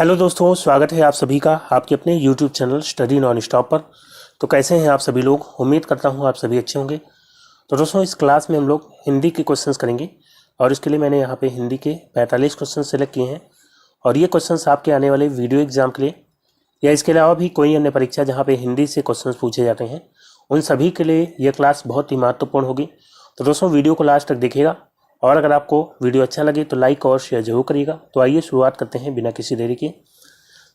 Hello दोस्तों, स्वागत है आप सभी का आपके अपने YouTube channel study non stop पर। तो कैसे हैं आप सभी लोग? उम्मीद करता हूं आप सभी अच्छे होंगे। तो दोस्तों, इस क्लास में हम लोग हिंदी के क्वेश्चंस करेंगे और इसके लिए मैंने यहाँ पे हिंदी के 45 क्वेश्चन सेलेक्ट किए हैं। और ये क्वेश्चंस आपके आने वाले वीडियो एग्जाम के लिए या इसके अलावा भी कोई अन्य परीक्षा जहाँ पे हिंदी से क्वेश्चन पूछे जाते हैं, उन सभी के लिए ये क्लास बहुत ही महत्वपूर्ण होगी। तो दोस्तों, वीडियो को लास्ट तक देखिएगा और अगर आपको वीडियो अच्छा लगे तो लाइक और शेयर जरूर करिएगा। तो आइए शुरुआत करते हैं बिना किसी देरी के।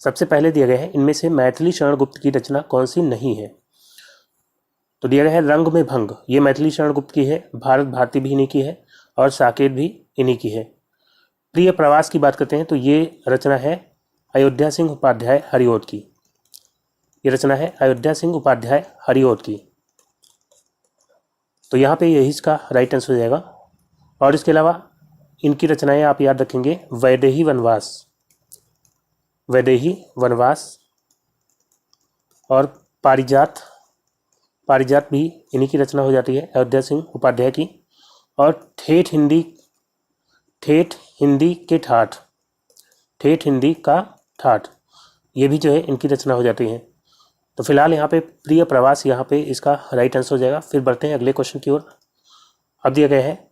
सबसे पहले दिया गया है, इनमें से मैथिली शरण गुप्त की रचना कौन सी नहीं है? तो दिया गया है रंग में भंग, ये मैथिली शरण गुप्त की है। भारत भारती भी इन्हीं की है और साकेत भी इन्हीं की है। प्रिय प्रवास की बात करते हैं तो ये रचना है अयोध्या सिंह उपाध्याय हरिओट की। ये रचना है अयोध्या सिंह उपाध्याय हरिओट की। तो यहाँ पे यही इसका राइट आंसर हो जाएगा। और इसके अलावा इनकी रचनाएं आप याद रखेंगे, वैदेही वनवास, वैदेही वनवास और पारिजात, पारिजात भी इन्हीं की रचना हो जाती है, अयोध्या सिंह उपाध्याय की। और ठेठ हिंदी, ठेठ हिंदी के ठाठ, ठेठ हिंदी का ठाठ, ये भी जो है इनकी रचना हो जाती है। तो फिलहाल यहाँ पे प्रिय प्रवास, यहाँ पे इसका राइट आंसर हो जाएगा। फिर बढ़ते हैं अगले क्वेश्चन की ओर। अब दिया गया है,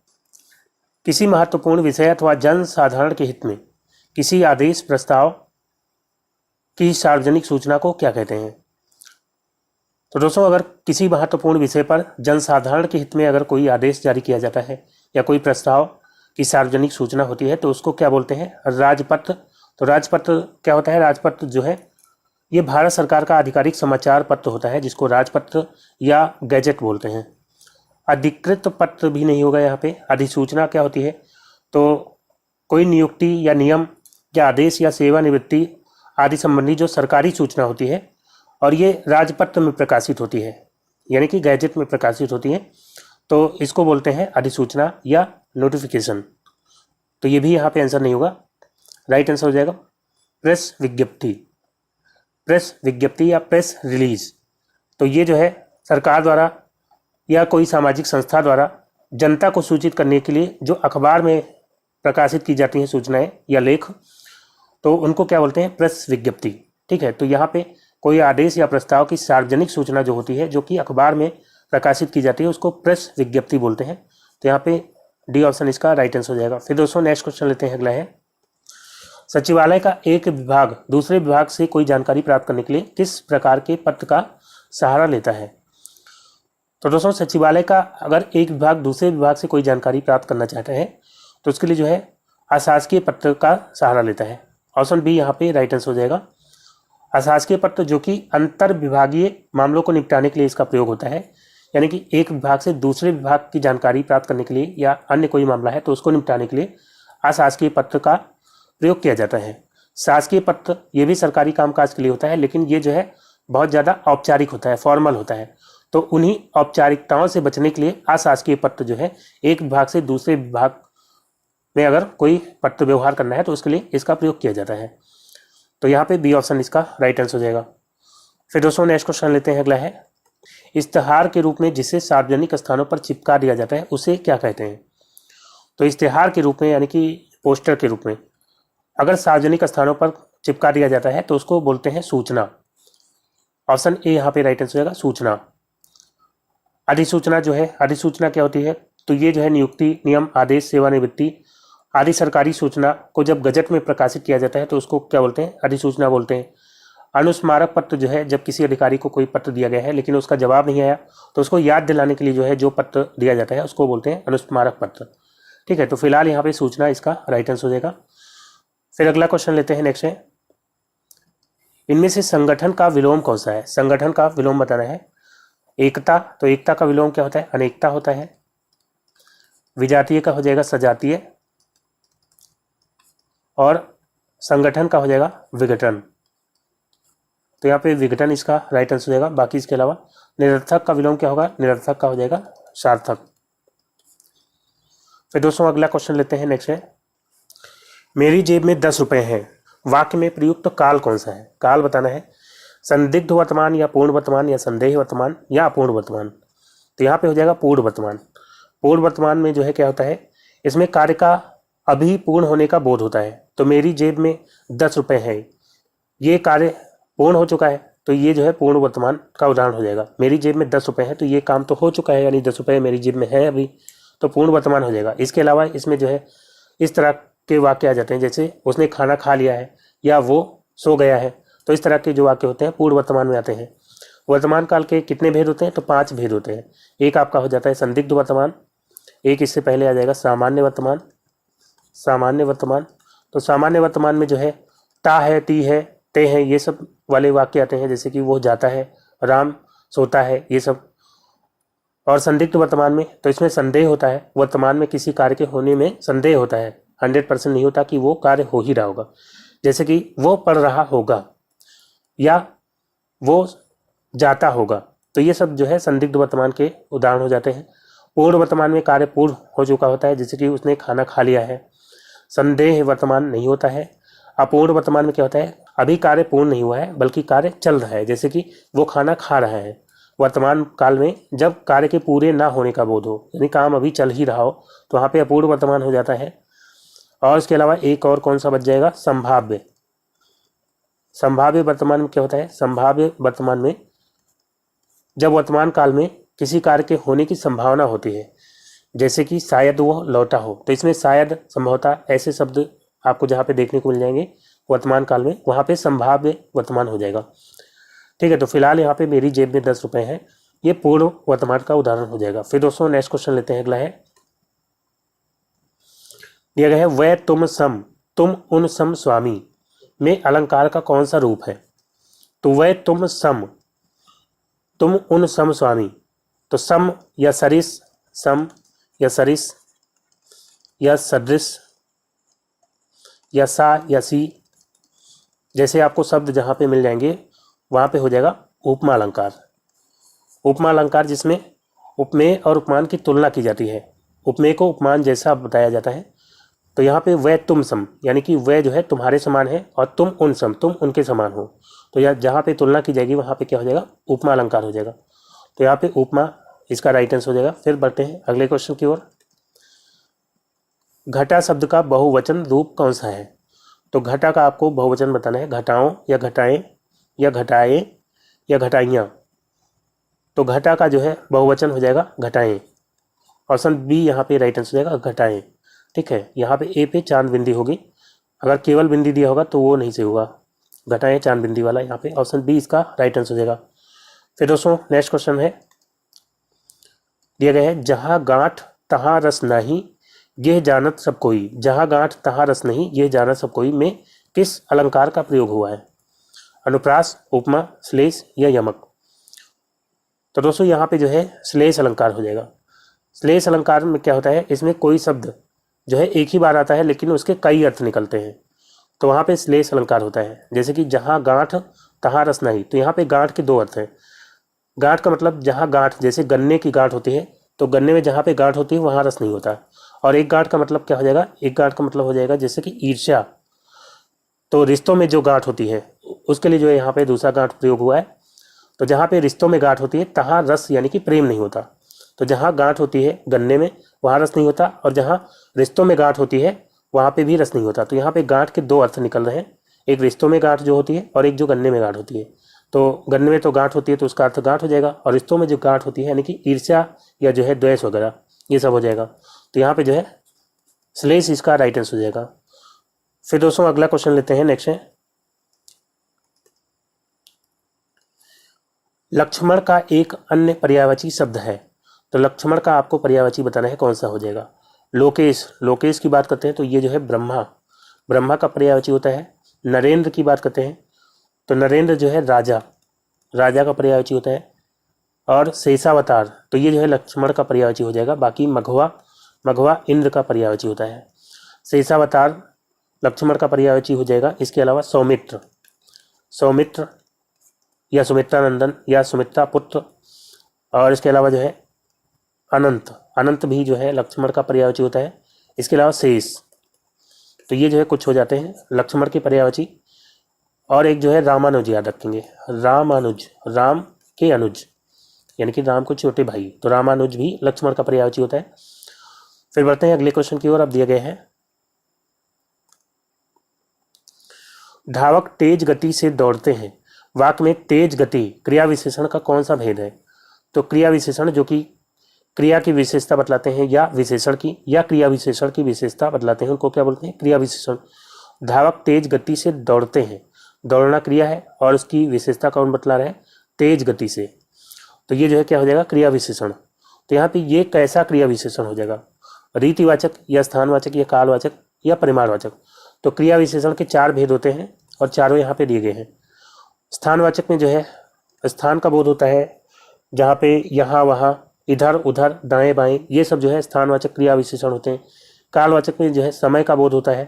किसी महत्वपूर्ण विषय अथवा जन साधारण के हित में किसी आदेश प्रस्ताव की सार्वजनिक सूचना को क्या कहते हैं? तो दोस्तों, अगर किसी महत्वपूर्ण विषय पर जनसाधारण के हित में अगर कोई आदेश जारी किया जाता है या कोई प्रस्ताव की सार्वजनिक सूचना होती है तो उसको क्या बोलते हैं? राजपत्र। तो राजपत्र क्या होता है? राजपत्र जो है ये भारत सरकार का आधिकारिक समाचार पत्र होता है जिसको राजपत्र या गैजेट बोलते हैं। अधिकृत पत्र भी नहीं होगा यहाँ पे। अधिसूचना क्या होती है? तो कोई नियुक्ति या नियम या आदेश या सेवानिवृत्ति आदि संबंधी जो सरकारी सूचना होती है और ये राजपत्र में प्रकाशित होती है, यानी कि गैजेट में प्रकाशित होती है, तो इसको बोलते हैं अधिसूचना या नोटिफिकेशन। तो ये भी यहाँ पे आंसर नहीं होगा, राइट आंसर हो जाएगा प्रेस विज्ञप्ति। प्रेस विज्ञप्ति या प्रेस रिलीज, तो ये जो है सरकार द्वारा या कोई सामाजिक संस्था द्वारा जनता को सूचित करने के लिए जो अखबार में प्रकाशित की जाती हैं सूचनाएं या लेख, तो उनको क्या बोलते हैं? प्रेस विज्ञप्ति। ठीक है, तो यहाँ पे कोई आदेश या प्रस्ताव की सार्वजनिक सूचना जो होती है जो कि अखबार में प्रकाशित की जाती है उसको प्रेस विज्ञप्ति बोलते हैं। तो यहाँ पे डी ऑप्शन इसका राइट आंसर हो जाएगा। फिर दोस्तों नेक्स्ट क्वेश्चन लेते हैं। अगला है, सचिवालय का एक विभाग दूसरे विभाग से कोई जानकारी प्राप्त करने के लिए किस प्रकार के पत्र का सहारा लेता है? तो दोस्तों, सचिवालय का अगर एक विभाग दूसरे विभाग से कोई जानकारी प्राप्त करना चाहता है तो उसके लिए जो है अशासकीय पत्र का सहारा लेता है। ऑप्शन बी यहाँ पे राइट आंसर हो जाएगा। अशासकीय पत्र जो कि अंतर विभागीय मामलों को निपटाने के लिए इसका प्रयोग होता है, यानी कि एक विभाग से दूसरे विभाग की जानकारी प्राप्त करने के लिए या अन्य कोई मामला है तो उसको निपटाने के लिए अशासकीय पत्र का प्रयोग किया जाता है। शासकीय पत्र ये भी सरकारी कामकाज के लिए होता है, लेकिन ये जो है बहुत ज़्यादा औपचारिक होता है, फॉर्मल होता है। तो उन्हीं औपचारिकताओं से बचने के लिए अशासकीय पत्र जो है एक विभाग से दूसरे विभाग में अगर कोई पत्र व्यवहार करना है तो उसके लिए इसका प्रयोग किया जाता है। तो यहाँ पे बी ऑप्शन इसका राइट आंसर हो जाएगा। फिर दोस्तों नेक्स्ट क्वेश्चन लेते हैं। अगला है, इश्तेहार के रूप में जिसे सार्वजनिक स्थानों पर चिपका दिया जाता है उसे क्या कहते हैं? तो इश्तेहार के रूप में यानी कि पोस्टर के रूप में अगर सार्वजनिक स्थानों पर चिपका दिया जाता है तो उसको बोलते हैं सूचना। ऑप्शन ए यहाँ पे राइट आंसर हो जाएगा, सूचना। अधिसूचना जो है, अधिसूचना क्या होती है? तो ये जो है नियुक्ति, नियम, आदेश, सेवानिवृत्ति आदि सरकारी सूचना को जब गजट में प्रकाशित किया जाता है तो उसको क्या बोलते हैं? अधिसूचना बोलते हैं। अनुस्मारक पत्र जो है, जब किसी अधिकारी को कोई पत्र दिया गया है लेकिन उसका जवाब नहीं आया तो उसको याद दिलाने के लिए जो है जो पत्र दिया जाता है उसको बोलते हैं अनुस्मारक पत्र। ठीक है, तो फिलहाल यहाँ पे सूचना इसका राइट आंसर हो जाएगा। फिर अगला क्वेश्चन लेते हैं। नेक्स्ट है, इनमें से संगठन का विलोम कौन सा है? संगठन का विलोम बताना है। एकता, तो एकता का विलोम क्या होता है? अनेकता होता है। विजातीय का हो जाएगा सजातीय, और संगठन का हो जाएगा विघटन। तो यहाँ पे विघटन इसका राइट आंसर हो जाएगा। बाकी इसके अलावा निरर्थक का विलोम क्या होगा? निरर्थक का हो जाएगा सार्थक। फिर दोस्तों अगला क्वेश्चन लेते हैं। नेक्स्ट है, मेरी जेब में 10 रुपए हैं, वाक्य में प्रयुक्त काल कौन सा है? काल बताना है। संदिग्ध वर्तमान या पूर्ण वर्तमान या संदेह वर्तमान या अपूर्ण वर्तमान। तो यहाँ पे हो जाएगा पूर्ण वर्तमान। पूर्ण वर्तमान में जो है क्या होता है, इसमें कार्य का अभी पूर्ण होने का बोध होता है। तो मेरी जेब में 10 रुपए हैं, ये कार्य पूर्ण हो चुका है, तो ये जो है पूर्ण वर्तमान का उदाहरण हो जाएगा। मेरी जेब में 10 रुपये है, तो ये काम तो हो चुका है, यानी 10 रुपये मेरी जेब में है अभी, तो पूर्ण वर्तमान हो जाएगा। इसके अलावा इसमें जो है इस तरह के वाक्य आ जाते हैं, जैसे उसने खाना खा लिया है या वो सो गया है, तो इस तरह के जो वाक्य होते हैं पूर्ण वर्तमान में आते हैं। वर्तमान काल के कितने भेद होते हैं? तो 5 भेद होते हैं। एक आपका हो जाता है संदिग्ध वर्तमान, एक इससे पहले आ जाएगा सामान्य वर्तमान। सामान्य वर्तमान, तो सामान्य वर्तमान में जो है ता है, ती है, ते हैं, ये सब वाले वाक्य आते हैं, जैसे कि वो जाता है, राम सोता है, ये सब। और संदिग्ध वर्तमान में तो इसमें संदेह होता है, वर्तमान में किसी कार्य के होने में संदेह होता है, 100% नहीं होता कि वो कार्य हो ही रहा होगा, जैसे कि वो पढ़ रहा होगा या वो जाता होगा, तो ये सब जो है संदिग्ध वर्तमान के उदाहरण हो जाते हैं। पूर्ण वर्तमान में कार्य पूर्ण हो चुका होता है, जैसे कि उसने खाना खा लिया है। संदेह वर्तमान नहीं होता है। अपूर्ण वर्तमान में क्या होता है? अभी कार्य पूर्ण नहीं हुआ है, बल्कि कार्य चल रहा है, जैसे कि वो खाना खा रहा है। वर्तमान काल में जब कार्य के पूरे ना होने का बोध हो, यानी काम अभी चल ही रहा हो, तो वहाँ पे अपूर्ण वर्तमान हो जाता है। और इसके अलावा एक और कौन सा बच जाएगा? संभाव्य। संभाव्य वर्तमान में क्या होता है? संभाव्य वर्तमान में जब वर्तमान काल में किसी कार्य के होने की संभावना होती है, जैसे कि शायद वो लौटा हो, तो इसमें शायद, संभवतः, ऐसे शब्द आपको जहाँ पे देखने को मिल जाएंगे वर्तमान काल में, वहाँ पे संभाव्य वर्तमान हो जाएगा। ठीक है, तो फिलहाल यहाँ पे मेरी जेब में 10 रुपये हैं, ये पूर्ण वर्तमान का उदाहरण हो जाएगा। फिर दोस्तों नेक्स्ट क्वेश्चन लेते हैं। अगला है, दिया गया है वह तुम सम, तुम उन सम स्वामी में अलंकार का कौन सा रूप है? तो वह तुम सम, तुम उन सम स्वामी, तो सम या सरिस, सम या सरिस या सदृश या सा या सी, जैसे आपको शब्द जहाँ पे मिल जाएंगे वहाँ पे हो जाएगा उपमा अलंकार। उपमा अलंकार जिसमें उपमेय और उपमान की तुलना की जाती है, उपमेय को उपमान जैसा बताया जाता है। तो यहाँ पे वह तुम सम, यानी कि वह जो है तुम्हारे समान है, और तुम उन सम, तुम उनके समान हो, तो यहाँ जहाँ पे तुलना की जाएगी वहाँ पे क्या हो जाएगा? उपमा अलंकार हो जाएगा। तो यहाँ पे उपमा इसका राइट आंसर हो जाएगा। फिर बढ़ते हैं अगले क्वेश्चन की ओर। घटा शब्द का बहुवचन रूप कौन सा है? तो घटा का आपको बहुवचन बताना है, घटाओं या घटाएं या घटाए या घटाइयाँ। तो घटा का जो है बहुवचन हो जाएगा घटाएं। ऑप्शन बी यहाँ पे राइट आंसर हो जाएगा घटाएं। ठीक है, यहाँ पे ए पे चांद बिंदी होगी, अगर केवल बिंदी दिया होगा तो वो नहीं सही होगा, घटाएं चांद बिंदी वाला, यहाँ पे ऑप्शन बी इसका राइट आंसर हो जाएगा। फिर दोस्तों नेक्स्ट क्वेश्चन है, दिया गया है जहाँ गांठ तहाँ रस नहीं यह जानत सब कोई, जहाँ गांठ तहाँ रस नहीं यह जानत सब कोई में किस अलंकार का प्रयोग हुआ है? अनुप्रास, उपमा, श्लेष या यमक। तो दोस्तों यहाँ पे जो है श्लेष अलंकार हो जाएगा। श्लेष अलंकार में क्या होता है? इसमें कोई शब्द जो है एक ही बार आता है, लेकिन उसके कई अर्थ निकलते हैं, तो वहाँ पे श्लेष अलंकार होता है। जैसे कि जहाँ गांठ तहाँ रस नहीं, तो यहाँ पे गांठ के 2 अर्थ हैं। गांठ का मतलब जहाँ गांठ, जैसे गन्ने की गांठ होती है, तो गन्ने में जहाँ पे गांठ होती है वहाँ रस नहीं होता। और एक गांठ का मतलब क्या हो जाएगा? एक गांठ का मतलब हो जाएगा जैसे कि ईर्ष्या, तो रिश्तों में जो गांठ होती है उसके लिए जो है यहाँ पे दूसरा गांठ प्रयोग हुआ है। तो जहाँ पे रिश्तों में गांठ होती है तहाँ रस यानी कि प्रेम नहीं होता। तो जहाँ गांठ होती है गन्ने में वहाँ रस नहीं होता, और जहाँ रिश्तों में गांठ होती है वहाँ पे भी रस नहीं होता। तो यहाँ पे गांठ के 2 अर्थ निकल रहे हैं, एक रिश्तों में गांठ जो होती है और एक जो गन्ने में गांठ होती है। तो गन्ने में तो गांठ होती है तो उसका अर्थ गांठ हो जाएगा, और रिश्तों में जो गांठ होती है यानी कि ईर्ष्या या जो है द्वेष वगैरह, ये सब हो जाएगा। तो यहाँ पे जो है श्लेष इसका राइट आंसर हो जाएगा। फिर दोस्तों अगला क्वेश्चन लेते हैं। नेक्स्ट है, लक्ष्मण का एक अन्य पर्यायवाची शब्द है, तो लक्ष्मण का आपको पर्यायवाची बताना है, कौन सा हो जाएगा? लोकेश, लोकेश की बात करते हैं तो ये जो है ब्रह्मा, ब्रह्मा का पर्यायवाची होता है। नरेंद्र की बात करते हैं तो नरेंद्र जो है राजा, राजा का पर्यायवाची होता है। और शेषावतार, तो ये जो है लक्ष्मण का पर्यायवाची हो जाएगा। बाकी मघवा, मघवा इंद्र का पर्यायवाची होता है। शेषावतार लक्ष्मण का पर्यायवाची हो जाएगा। इसके अलावा सौमित्र, सौमित्र या सुमित्रानंदन या सुमित्रा पुत्र, और इसके अलावा जो है अनंत, अनंत भी जो है लक्ष्मण का पर्यायवाची होता है। इसके अलावा शेष, तो ये जो है कुछ हो जाते हैं लक्ष्मण के पर्यायवाची। और एक जो है रामानुज याद रखेंगे, रामानुज, राम के अनुज, यानी कि राम को छोटे भाई, तो रामानुज भी लक्ष्मण का पर्यायवाची होता है। फिर बढ़ते हैं अगले क्वेश्चन की ओर। अब दिए गए हैं, धावक तेज गति से दौड़ते हैं। वाक्य में तेज गति क्रिया विशेषण का कौन सा भेद है? तो क्रिया विशेषण जो कि क्रिया की विशेषता बतलाते हैं या विशेषण की या क्रिया विशेषण की विशेषता बतलाते हैं, उनको क्या बोलते हैं? क्रिया विशेषण। धावक तेज गति से दौड़ते हैं, दौड़ना क्रिया है और उसकी विशेषता कौन बतला रहे हैं? तेज गति से। तो ये जो है क्या हो जाएगा? क्रिया विशेषण। तो यहाँ पे ये कैसा क्रिया विशेषण हो जाएगा? रीतिवाचक या स्थानवाचक या कालवाचक या परिमाणवाचक? तो क्रिया विशेषण के 4 भेद होते हैं और चारों यहाँ पे दिए गए हैं। स्थानवाचक में जो है स्थान का बोध होता है, जहाँ पे यहाँ वहाँ इधर उधर दाएं बाएं ये सब जो है स्थानवाचक क्रिया विशेषण होते हैं। कालवाचक में जो है समय का बोध होता है,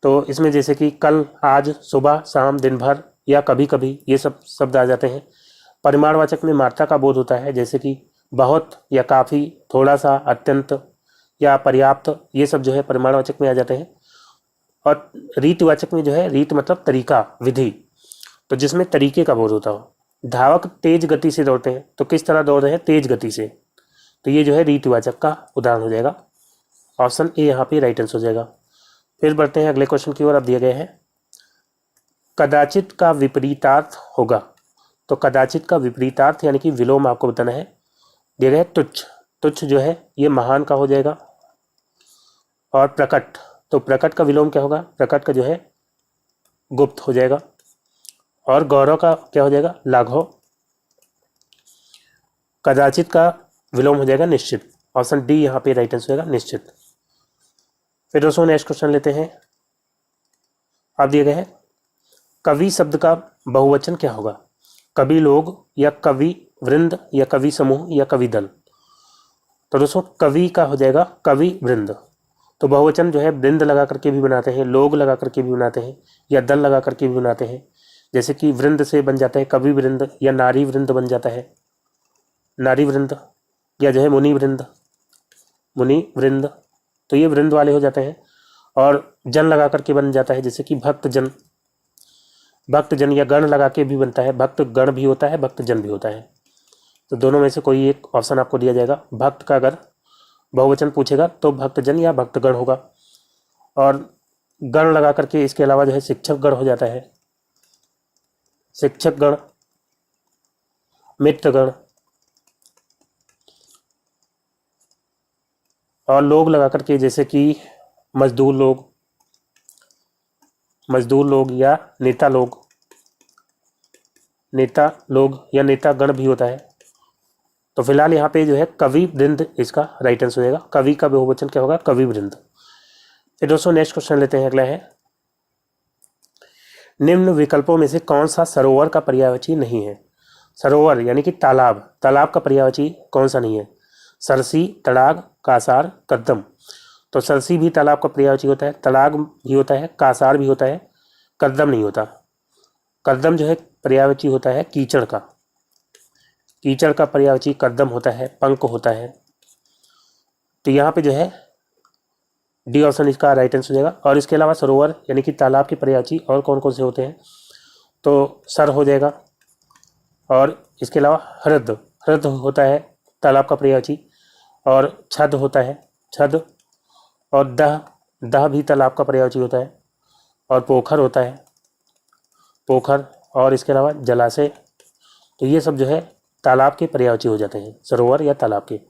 तो इसमें जैसे कि कल, आज, सुबह, शाम, दिन भर या कभी कभी ये सब शब्द आ जाते हैं। परिमाणवाचक में मात्रा का बोध होता है, जैसे कि बहुत या काफ़ी, थोड़ा सा, अत्यंत या पर्याप्त, ये सब जो है परिमाणवाचक में आ जाते हैं। और रीतवाचक में जो है रीत मतलब तरीका, विधि, तो जिसमें तरीके का बोध होता हो। धावक तेज गति से दौड़ते हैं, तो किस तरह दौड़ रहे हैं? तेज गति से। तो ये जो है रीतिवाचक का उदाहरण हो जाएगा। ऑप्शन ए यहाँ पे राइट आंसर हो जाएगा। फिर बढ़ते हैं अगले क्वेश्चन की ओर। अब दिए गए हैं कदाचित का विपरीतार्थ होगा। तो कदाचित का विपरीतार्थ यानी कि विलोम आपको बताना है। दिए गए तुच्छ, तुच्छ जो है ये महान का हो जाएगा। और प्रकट, तो प्रकट का विलोम क्या होगा? प्रकट का जो है गुप्त हो जाएगा। और गौरव का क्या हो जाएगा? लाघव। कदाचित का विलोम हो जाएगा निश्चित। ऑप्शन डी यहाँ पे राइट आंसर होगा, निश्चित। फिर दोस्तों नेक्स्ट क्वेश्चन लेते हैं। अब दिए गए हैं कवि शब्द का बहुवचन क्या होगा? कवि लोग या कवि वृंद या कवि समूह या कवि दल? तो दोस्तों कवि का हो जाएगा कवि वृंद। तो बहुवचन जो है वृंद लगा करके भी बनाते हैं, लोग लगा करके भी बनाते हैं या दल लगा करके भी बनाते हैं। जैसे कि वृंद से बन जाता है कवि वृंद या नारी वृंद बन जाता है, नारी वृंद, या जो है मुनि वृंद, मुनि वृंद। तो ये वृंद वाले हो जाते हैं। और जन लगा करके बन जाता है, जैसे कि भक्त जन, भक्त जन, या गण लगा के भी बनता है, भक्त गण भी होता है, भक्त जन भी होता है। तो दोनों में से कोई एक ऑप्शन आपको दिया जाएगा। भक्त का अगर बहुवचन पूछेगा तो भक्तजन या भक्तगण होगा। और गण लगा करके इसके अलावा जो है शिक्षक गण हो जाता है, शिक्षक गण, मित्रगण। और लोग लगा करके जैसे कि मजदूर लोग, मजदूर लोग या नेता लोग, नेता लोग या नेता गण भी होता है। तो फिलहाल यहाँ पे जो है कवि वृंद इसका राइट आंसर हो जाएगा। कवि का बहुवचन क्या होगा? कवि वृंद। फिर दोस्तों नेक्स्ट क्वेश्चन लेते हैं। अगला है निम्न विकल्पों में से कौन सा सरोवर का पर्यायवाची नहीं है? सरोवर यानी कि तालाब, तालाब का पर्यायवाची कौन सा नहीं है? सरसी, तड़ाग, कासार, कद्दम। तो सरसी भी तालाब का पर्यायवाची होता है, तड़ाग भी होता है, कासार भी होता है, कद्दम नहीं होता। कद्दम जो है पर्यायवाची होता है कीचड़ का, कीचड़ का पर्यायवाची कद्दम होता है, पंक होता है। तो यहाँ पे जो है डी ऑप्शन इसका राइट आंसर हो जाएगा। और इसके अलावा सरोवर यानी कि तालाब के पर्यायवाची और कौन कौन से होते हैं? तो सर हो जाएगा। और इसके अलावा हृद, हृद होता है तालाब का पर्यायवाची। और छद होता है, छद। और दह, दह भी तालाब का पर्यायवाची होता है। और पोखर होता है, पोखर। और इसके अलावा जलाशय। तो ये सब जो है तालाब के पर्यायवाची हो जाते हैं, सरोवर या तालाब के।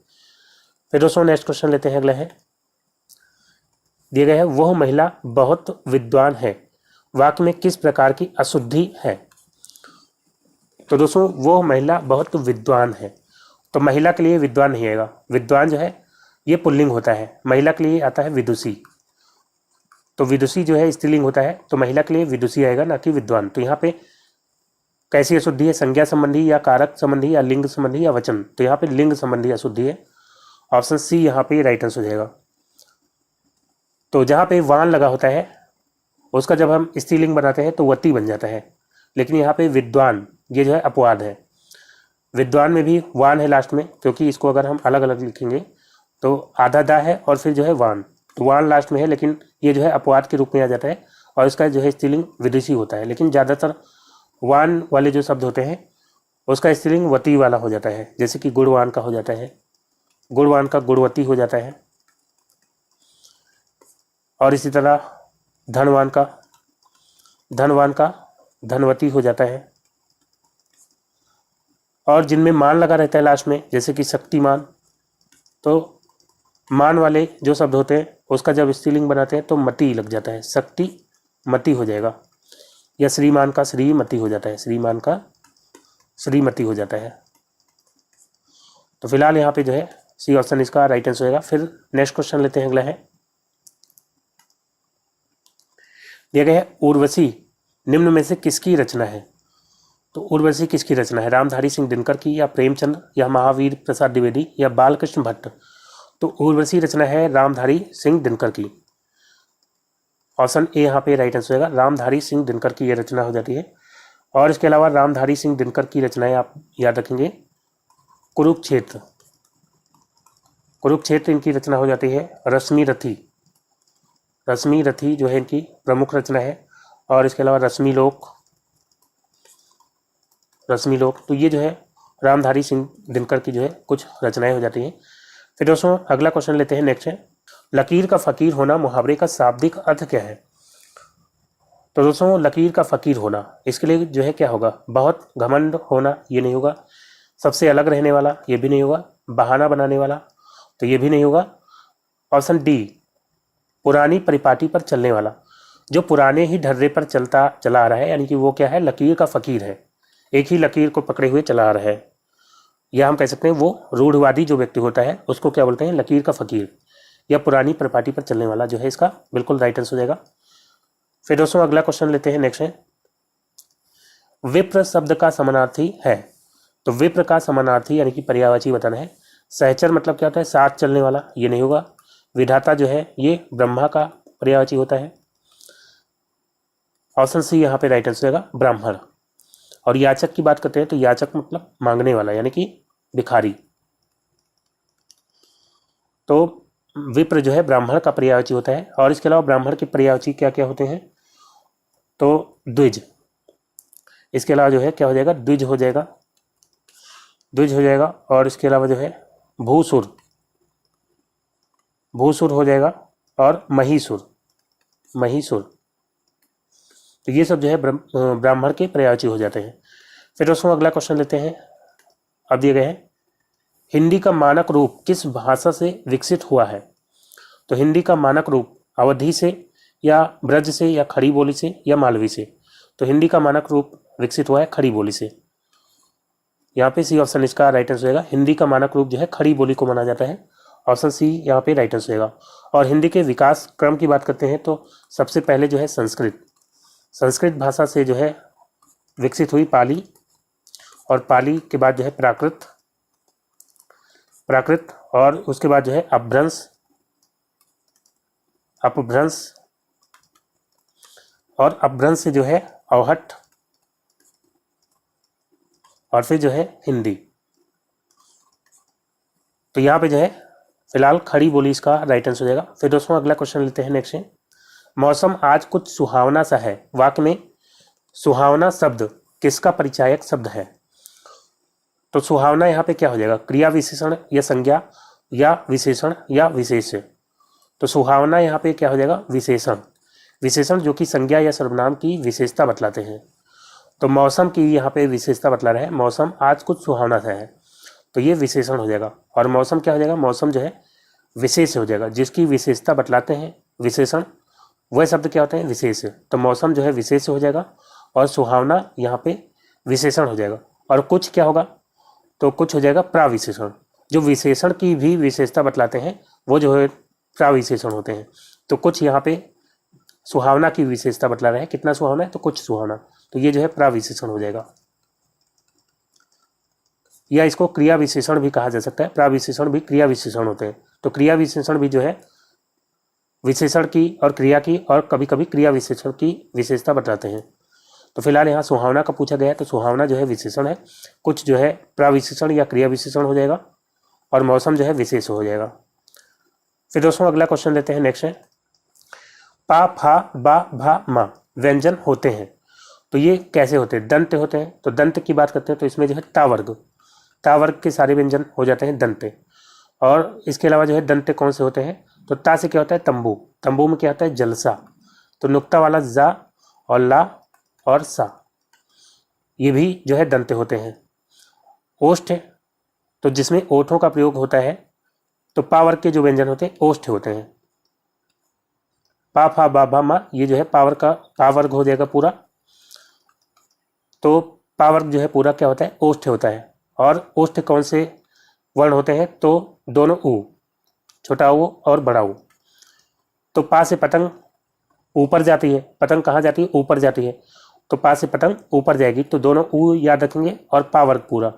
फिर दोस्तों नेक्स्ट क्वेश्चन लेते हैं। अगला है दिए गए है वह महिला बहुत विद्वान है, वाक्य में किस प्रकार की अशुद्धि है? तो दोस्तों वो महिला बहुत विद्वान है, तो महिला के लिए विद्वान नहीं आएगा। विद्वान जो है ये पुल्लिंग होता है, महिला के लिए आता है विदुषी। तो विदुषी जो है स्त्रीलिंग होता है, तो महिला के लिए विदुषी आएगा, ना कि विद्वान। तो यहाँ पे कैसी अशुद्धि है? संज्ञा संबंधी या कारक संबंधी या लिंग संबंधी या वचन? तो यहाँ पे लिंग संबंधी अशुद्धि है। ऑप्शन सी यहाँ पे राइट आंसर हो जाएगा। तो जहाँ पे वान लगा होता है उसका जब हम स्त्रीलिंग बनाते हैं तो वती बन जाता है, लेकिन यहाँ पे विद्वान ये जो है अपवाद है। विद्वान में भी वान है लास्ट में, क्योंकि इसको अगर हम अलग अलग लिखेंगे तो आधा दा है और फिर जो है वान, तो वान लास्ट में है, लेकिन ये जो है अपवाद के रूप में आ जाता है और इसका जो है स्त्रीलिंग विदेशी होता है। लेकिन ज़्यादातर वान वाले जो शब्द होते हैं उसका स्त्रीलिंग वती वाला हो जाता है, जैसे कि गुणवान का हो जाता है, गुणवान का गुणवती हो जाता है। और इसी तरह धनवान का धनवान का धनवती हो जाता है। और जिनमें मान लगा रहता है लास्ट में, जैसे कि शक्तिमान, तो मान वाले जो शब्द होते हैं उसका जब स्त्रीलिंग बनाते हैं तो मति लग जाता है, शक्ति मति हो जाएगा। या श्रीमान का श्रीमती हो जाता है, श्रीमान का श्रीमती हो जाता है। तो फिलहाल यहाँ पे जो है सी ऑप्शन इसका राइट आंसर होगा। फिर नेक्स्ट क्वेश्चन लेते हैं, अगला है दिया गया है उर्वशी निम्न में से किसकी रचना है। तो उर्वशी किसकी रचना है, रामधारी सिंह दिनकर की, या प्रेमचंद, या महावीर प्रसाद द्विवेदी, या बालकृष्ण भट्ट। तो उर्वशी रचना है रामधारी सिंह दिनकर की। ऑप्शन ए यहाँ पे राइट आंसर होगा, रामधारी सिंह दिनकर की ये रचना हो जाती है। और इसके अलावा रामधारी सिंह दिनकर की रचनाएं आप याद रखेंगे, कुरुक्षेत्र, कुरुक्षेत्र इनकी रचना हो जाती है। रश्मि रथी, रश्मि रथी जो है इनकी प्रमुख रचना है। और इसके अलावा रश्मि लोक, रश्मि लोक, तो ये जो है रामधारी सिंह दिनकर की जो है कुछ रचनाएं हो जाती हैं। फिर दोस्तों अगला क्वेश्चन लेते हैं, नेक्स्ट है लकीर का फकीर होना मुहावरे का शाब्दिक अर्थ क्या है। तो दोस्तों लकीर का फकीर होना, इसके लिए जो है क्या होगा, बहुत घमंड होना, ये नहीं होगा। सबसे अलग रहने वाला, ये भी नहीं होगा। बहाना बनाने वाला, तो ये भी नहीं होगा। ऑप्शन डी पुरानी परिपाटी पर चलने वाला, जो पुराने ही ढर्रे पर चला आ रहा है, यानी कि वो क्या है, लकीर का फकीर है, एक ही लकीर को पकड़े हुए चला आ रहा है। या हम कह सकते हैं वो रूढ़वादी जो व्यक्ति होता है उसको क्या बोलते हैं, लकीर का फकीर, या पुरानी परिपाटी पर चलने वाला जो है इसका बिल्कुल राइट आंसर हो जाएगा। फिर दोस्तों अगला क्वेश्चन लेते हैं, नेक्स्ट है विप्र शब्द का समानार्थी है। तो विप्र का समानार्थी यानी कि पर्यायवाची बताना है। सहचर मतलब क्या होता है, साथ चलने वाला, ये नहीं होगा। विधाता जो है ये ब्रह्मा का पर्यायवाची होता है। ऑप्शन सी यहाँ पे राइट आंसर होगा, ब्राह्मण। और याचक की बात करते हैं तो याचक मतलब मांगने वाला, यानी कि भिखारी। तो विप्र जो है ब्राह्मण का पर्यायवाची होता है। और इसके अलावा ब्राह्मण के पर्यायवाची क्या क्या होते हैं, तो द्विज, इसके अलावा जो है क्या हो जाएगा, द्विज हो जाएगा, द्विज हो जाएगा। और इसके अलावा जो है भूसुर, भूसुर हो जाएगा। और महिसुर, महिसुर, तो ये सब जो है ब्राह्मण के पर्यायवाची हो जाते हैं। फिर दोस्तों अगला क्वेश्चन लेते हैं, अब दिए गए हैं हिंदी का मानक रूप किस भाषा से विकसित हुआ है। तो हिंदी का मानक रूप अवधी से, या ब्रज से, या खड़ी बोली से, या मालवी से। तो हिंदी का मानक रूप विकसित हुआ है खड़ी बोली से। यहाँ पे सी ऑप्शन इसका राइट आंसर होगा, हिंदी का मानक रूप जो है खड़ी बोली को माना जाता है। ऑप्शन सी यहाँ पे राइट आंसर होगा। और हिंदी के विकास क्रम की बात करते हैं तो सबसे पहले जो है संस्कृत, संस्कृत भाषा से जो है विकसित हुई पाली। और पाली के बाद जो है प्राकृत, प्राकृत। और उसके बाद जो है अपभ्रंश, अपभ्रंश। और अपभ्रंश से जो है अवहट्ठ। और फिर जो है हिंदी। तो यहाँ पे जो है फिलहाल खड़ी बोली इसका राइट आंसर हो जाएगा। फिर दोस्तों अगला क्वेश्चन लेते हैं, नेक्स्ट है मौसम आज कुछ सुहावना सा है। वाक्य में सुहावना शब्द किसका परिचायक शब्द है। तो सुहावना यहाँ पे क्या हो जाएगा, क्रिया विशेषण या संज्ञा, या विशेषण या विशेष। तो सुहावना यहाँ पे क्या हो जाएगा, विशेषण, विशेषण जो कि संज्ञा या सर्वनाम की विशेषता बतलाते हैं। तो मौसम की यहाँ पे विशेषता बतला रहे हैं, मौसम आज कुछ सुहावना सा है, तो ये विशेषण हो जाएगा। और मौसम क्या हो जाएगा, मौसम जो है विशेष हो जाएगा, जिसकी विशेषता बतलाते हैं विशेषण, वह शब्द क्या होते हैं, विशेष। तो मौसम जो है विशेष हो जाएगा, और सुहावना यहाँ पे विशेषण हो जाएगा। और कुछ क्या होगा, तो कुछ हो जाएगा प्राविशेषण, जो विशेषण की भी विशेषता बतलाते हैं वो जो है प्राविशेषण होते हैं। तो कुछ यहाँ पे सुहावना की विशेषता बतला रहे हैं, कितना सुहावना है, तो कुछ सुहावना, तो ये जो है प्राविशेषण हो जाएगा। या इसको क्रिया विशेषण भी कहा जा सकता है, प्राविशेषण भी क्रिया विशेषण होते हैं। तो क्रिया विशेषण भी जो है विशेषण की और क्रिया की और कभी कभी क्रिया विशेषण की विशेषता बताते हैं। तो फिलहाल यहाँ सुहावना का पूछा गया है, तो सुहावना जो है विशेषण है, कुछ जो है प्राविशेषण या क्रिया विशेषण हो जाएगा, और मौसम जो है विशेष हो जाएगा। फिर दोस्तों अगला क्वेश्चन लेते हैं, नेक्स्ट है पा फा बा भा मा व्यंजन होते हैं, तो ये कैसे होते हैं, दंत होते हैं। तो दंत की बात करते हैं तो इसमें जो है तावर्ग, तावर्ग के सारे व्यंजन हो जाते हैं दंते। और इसके अलावा जो है दंते कौन से होते हैं, तो ता से क्या होता है, तंबू, तंबू में क्या होता है, जलसा। तो नुक्ता वाला जा और ला और सा, ये भी जो है दंते होते हैं। ओष्ठ तो जिसमें ओठों का प्रयोग होता है, तो पा वर्ग के जो व्यंजन होते हैं ओष्ठ होते हैं। पा फा बा भा मा, ये जो है पावर का पा वर्ग हो जाएगा पूरा। तो पा वर्ग जो है पूरा क्या होता है, ओष्ठ होता है। और ओष्ठ कौन से वर्ण होते हैं, तो दोनों ऊ, छोटा ऊ और बड़ा ऊ। तो पा से पतंग ऊपर जाती है, पतंग कहाँ जाती है, ऊपर जाती है, तो पा से पतंग ऊपर जाएगी, तो दोनों ऊ याद रखेंगे और पा वर्ग पूरा,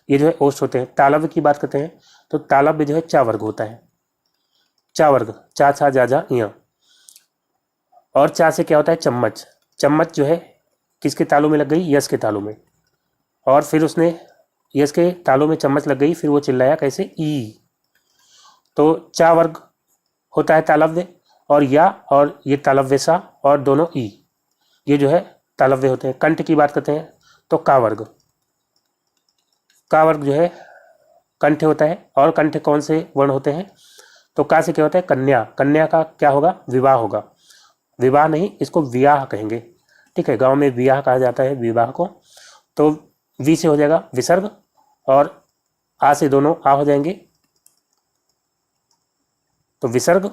ये जो है ओष्ठ होते हैं। तालव्य की बात करते हैं, तो तालव्य जो है चा वर्ग होता है, चा वर्ग, चा छा जा जा इया। और चा से क्या होता है, चम्मच, चम्मच जो है किसके तालुओं में लग गई, यस के तालुओं में, और फिर उसने यस के तालुओं में चम्मच लग गई, फिर वो चिल्लाया कैसे, ई। तो चा वर्ग होता है तालव्य, और या और ये तालव्य सा और दोनों ई, ये जो है तालव्य होते हैं। कंठ की बात करते हैं, तो का वर्ग, का वर्ग जो है कंठ होता है। और कंठ कौन से वर्ण होते हैं, तो का से क्या होता है, कन्या, कन्या का क्या होगा, विवाह होगा, विवाह नहीं इसको विवाह कहेंगे, ठीक है, गांव में विवाह कहा जाता है विवाह को। तो वी से हो जाएगा विसर्ग, और आ से दोनों आ हो जाएंगे, तो विसर्ग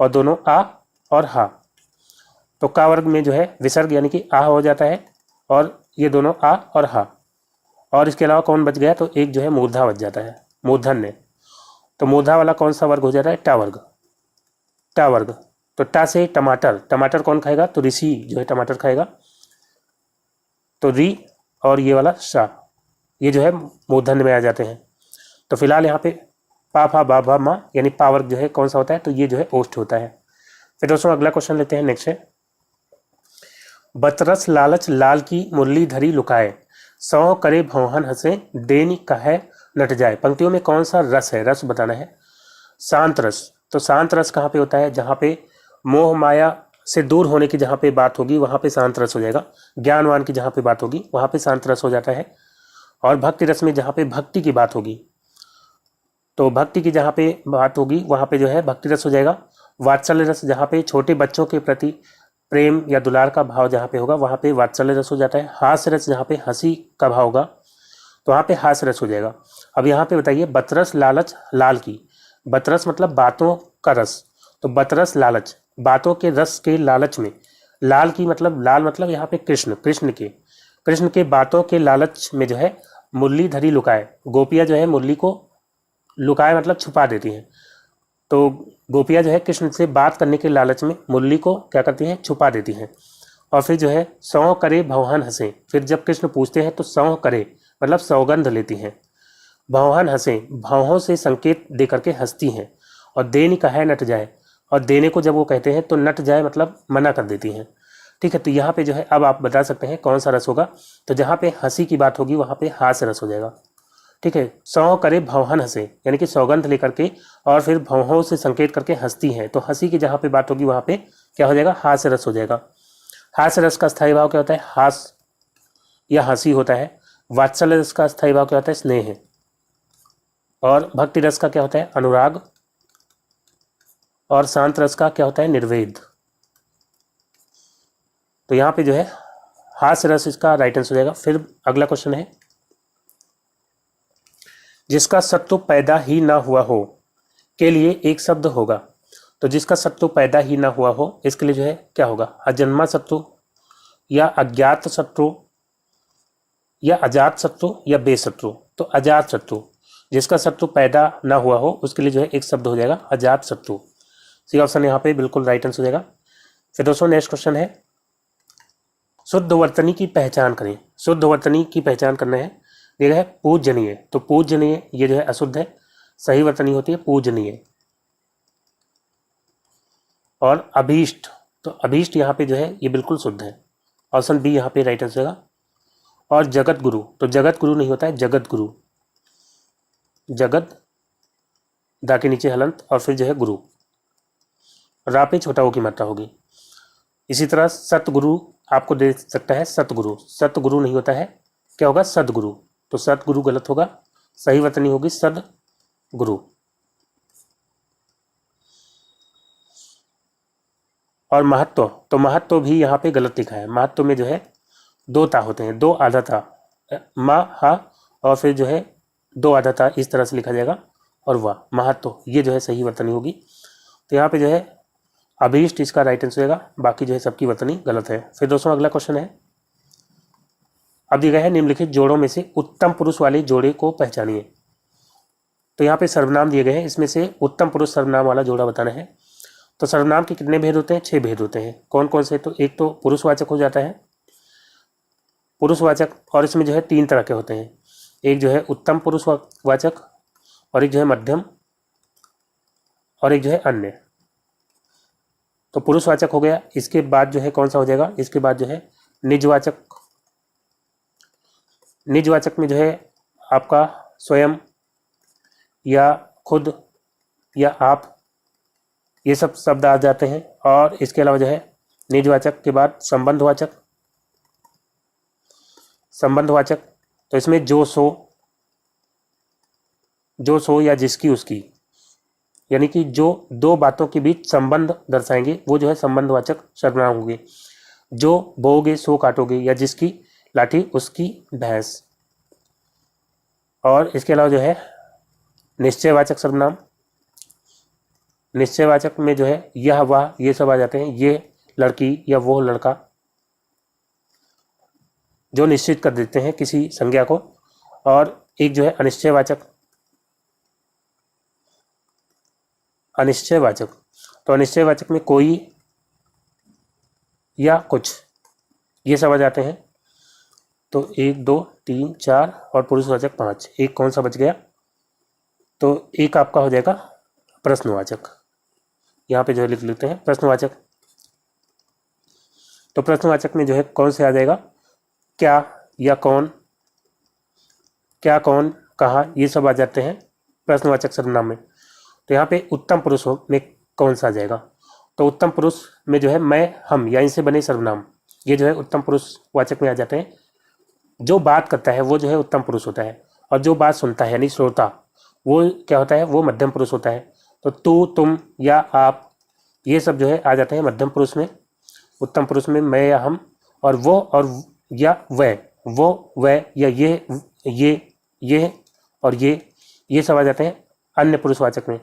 और दोनों आ और हा। तो का वर्ग में जो है विसर्ग यानी कि आ हो जाता है, और ये दोनों आ और हा। और इसके अलावा कौन बच गया, तो एक जो है मूर्धा बच जाता है, मूर्धन्य। तो मूर्धा वाला कौन सा वर्ग हो जाता है, टा वर्ग, टा वर्ग। तो टा से टमाटर, टमाटर कौन खाएगा, तो ऋषि जो है टमाटर खाएगा, तो री और ये वाला शा, ये जो है मूर्धन्य में आ जाते हैं। तो फिलहाल यहाँ पे पा फा बा भा मा यानी पा वर्ग जो है कौन सा होता है, तो ये जो है ओष्ठ होता है। फिर दोस्तों अगला क्वेश्चन लेते हैं, नेक्स्ट है, बतरस लालच लाल की मुरली धरी लुकाए, सौ करे भौहन हंसे देनी कहे नट जाए। पंक्तियों में कौन सा रस है, रस बताना है। शांत रस, तो शांत रस कहाँ पे होता है, जहाँ पे मोह माया से दूर होने की जहाँ पे बात होगी वहाँ पे शांत रस हो जाएगा। ज्ञानवान की जहाँ पे बात होगी वहाँ पे शांत रस हो जाता है। और भक्ति रस में जहाँ पे भक्ति की बात होगी, तो भक्ति की जहाँ पे बात होगी वहाँ पे जो है भक्ति रस हो जाएगा। वात्सल्य रस जहाँ पे छोटे बच्चों के प्रति प्रेम या दुलार का भाव जहाँ पे होगा वहाँ पे वात्सल्य रस हो जाता है। हास्य रस जहाँ पे हंसी का भाव होगा तो वहाँ पे हास्य रस हो जाएगा। अब यहाँ पे बताइए, बतरस लालच लाल की, बतरस मतलब बातों का रस, तो बतरस लालच बातों के रस के लालच में, लाल की मतलब, लाल मतलब यहाँ पे कृष्ण, कृष्ण के बातों के लालच में जो है मुरली धरी लुकाए, गोपियाँ जो है मुरली को लुकाए मतलब छुपा देती हैं। तो गोपियाँ जो है कृष्ण से बात करने के लालच में मुरली को क्या करती हैं, छुपा देती हैं। और फिर जो है सौ करे भवहन हंसे, फिर जब कृष्ण पूछते हैं तो सौ करे मतलब सौगंध लेती हैं। भवहन हंसे, भावों से संकेत दे करके हंसती हैं। और देनी कहे नट जाए, और देने को जब वो कहते हैं तो नट जाए मतलब मना कर देती हैं। ठीक है, तो यहाँ पे जो है अब आप बता सकते हैं कौन सा रस होगा, तो जहाँ पे हंसी की बात होगी वहाँ पे हास्य रस हो जाएगा। ठीक है, सौ करे भवहन हंसे यानी कि सौगंध लेकर के और फिर भवों से संकेत करके हंसती हैं, तो हंसी की जहाँ पे बात होगी वहाँ पे क्या हो जाएगा, हास्य रस हो जाएगा। हास्य रस का स्थायी भाव क्या होता है, हास या हंसी होता है। वात्सल्य रस का स्थायी भाव क्या होता है, स्नेह है। और भक्ति रस का क्या होता है, अनुराग। और शांत रस का क्या होता है, निर्वेद। तो यहाँ पे जो है हास्य रस इसका राइट आंसर हो जाएगा। फिर अगला क्वेश्चन है, जिसका सत्व पैदा ही ना हुआ हो के लिए एक शब्द होगा। तो जिसका सत्व पैदा ही ना हुआ हो इसके लिए जो है क्या होगा, अजन्मा सत्व या अज्ञात सत्व या अजात सत्व या बेसत्व। तो अजात सत्व, जिसका सत्व पैदा ना हुआ हो उसके लिए जो है एक शब्द हो जाएगा अजात सत्व। सी ऑप्शन यहाँ पे बिल्कुल राइट आंसर हो जाएगा। फिर दोस्तों नेक्स्ट क्वेश्चन है, शुद्ध वर्तनी की पहचान करें। शुद्ध वर्तनी की पहचान करना है, ये है पूजनीय, तो पूजनीय ये जो है अशुद्ध है, सही वर्तनी होती है पूजनीय। और अभीष्ट, तो अभीष्ट यहाँ पे जो है ये बिल्कुल शुद्ध है, ऑप्शन बी यहाँ पे राइट आंसर होगा। और जगत गुरु, तो जगत गुरु नहीं होता है जगत गुरु, जगत दा के नीचे हलंत और फिर जो है गुरु, रा पे छोटा ओ की मात्रा होगी। इसी तरह सतगुरु आपको दे सकता है सतगुरु, सतगुरु नहीं होता है, क्या होगा सदगुरु, तो सतगुरु गलत होगा, सही वर्तनी होगी सदगुरु। और महत्व, तो महत्व भी यहाँ पे गलत लिखा है, महत्व में जो है 2 ता होते हैं, 2 आधा ता, मा हा और फिर जो है 2 आधा ता, इस तरह से लिखा जाएगा और वाह महत्व, ये जो है सही वर्तनी होगी। तो यहाँ पे जो है अभीष्ट इसका राइट आंसर होगा, बाकी जो है सबकी वर्तनी गलत है। फिर दोस्तों अगला क्वेश्चन है, अब दिया गया है निम्नलिखित जोड़ों में से उत्तम पुरुष वाले जोड़े को पहचानिए। तो यहाँ पे सर्वनाम दिए गए हैं, इसमें से उत्तम पुरुष सर्वनाम वाला जोड़ा बताना है। तो सर्वनाम के कितने भेद होते हैं? 6 भेद होते हैं। कौन कौन से? तो एक तो पुरुषवाचक हो जाता है, पुरुषवाचक, और इसमें जो है 3 तरह के होते हैं। एक जो है उत्तम पुरुषवाचक, और एक जो है मध्यम, और एक जो है अन्य। तो पुरुषवाचक हो गया, इसके बाद जो है कौन सा हो जाएगा? इसके बाद जो है निजवाचक। निजवाचक में जो है आपका स्वयं या खुद या आप, ये सब शब्द आ जाते हैं। और इसके अलावा जो है निजवाचक के बाद संबंधवाचक। संबंधवाचक तो इसमें जो सो या जिसकी उसकी, यानी कि जो 2 बातों के बीच संबंध दर्शाएंगे वो जो है संबंधवाचक सर्वनाम होंगे। जो बोओगे सो काटोगे, या जिसकी लाठी उसकी भैंस। और इसके अलावा जो है निश्चयवाचक सर्वनाम। निश्चयवाचक में जो है यह वह ये सब आ जाते हैं। ये लड़की या वो लड़का, जो निश्चित कर देते हैं किसी संज्ञा को। और एक जो है अनिश्चयवाचक। अनिश्चयवाचक तो अनिश्चयवाचक में कोई या कुछ, ये सब आ जाते हैं। तो 1 2 3 4 और पुरुषवाचक 5। एक कौन सा बच गया? तो एक आपका हो जाएगा प्रश्नवाचक। यहाँ पे जो है लिख लेते हैं प्रश्नवाचक। तो प्रश्नवाचक में जो है कौन से आ जाएगा? क्या या कौन, क्या कौन कहा, ये सब आ जाते हैं प्रश्नवाचक सर्वनाम में। तो यहाँ पे उत्तम पुरुष में कौन सा आ जाएगा? तो उत्तम पुरुष में जो है मैं, हम या इनसे बने सर्वनाम, ये जो है उत्तम पुरुषवाचक में आ जाते हैं। जो बात करता है वो जो है उत्तम पुरुष होता है, और जो बात सुनता है यानी श्रोता, वो क्या होता है? वो मध्यम पुरुष होता है। तो तू, तुम या आप, ये सब जो है आ जाते हैं मध्यम पुरुष में। उत्तम पुरुष में मैं या हम, और वो और या वह, वो वह या ये और ये सब आ जाते हैं अन्य पुरुषवाचक में।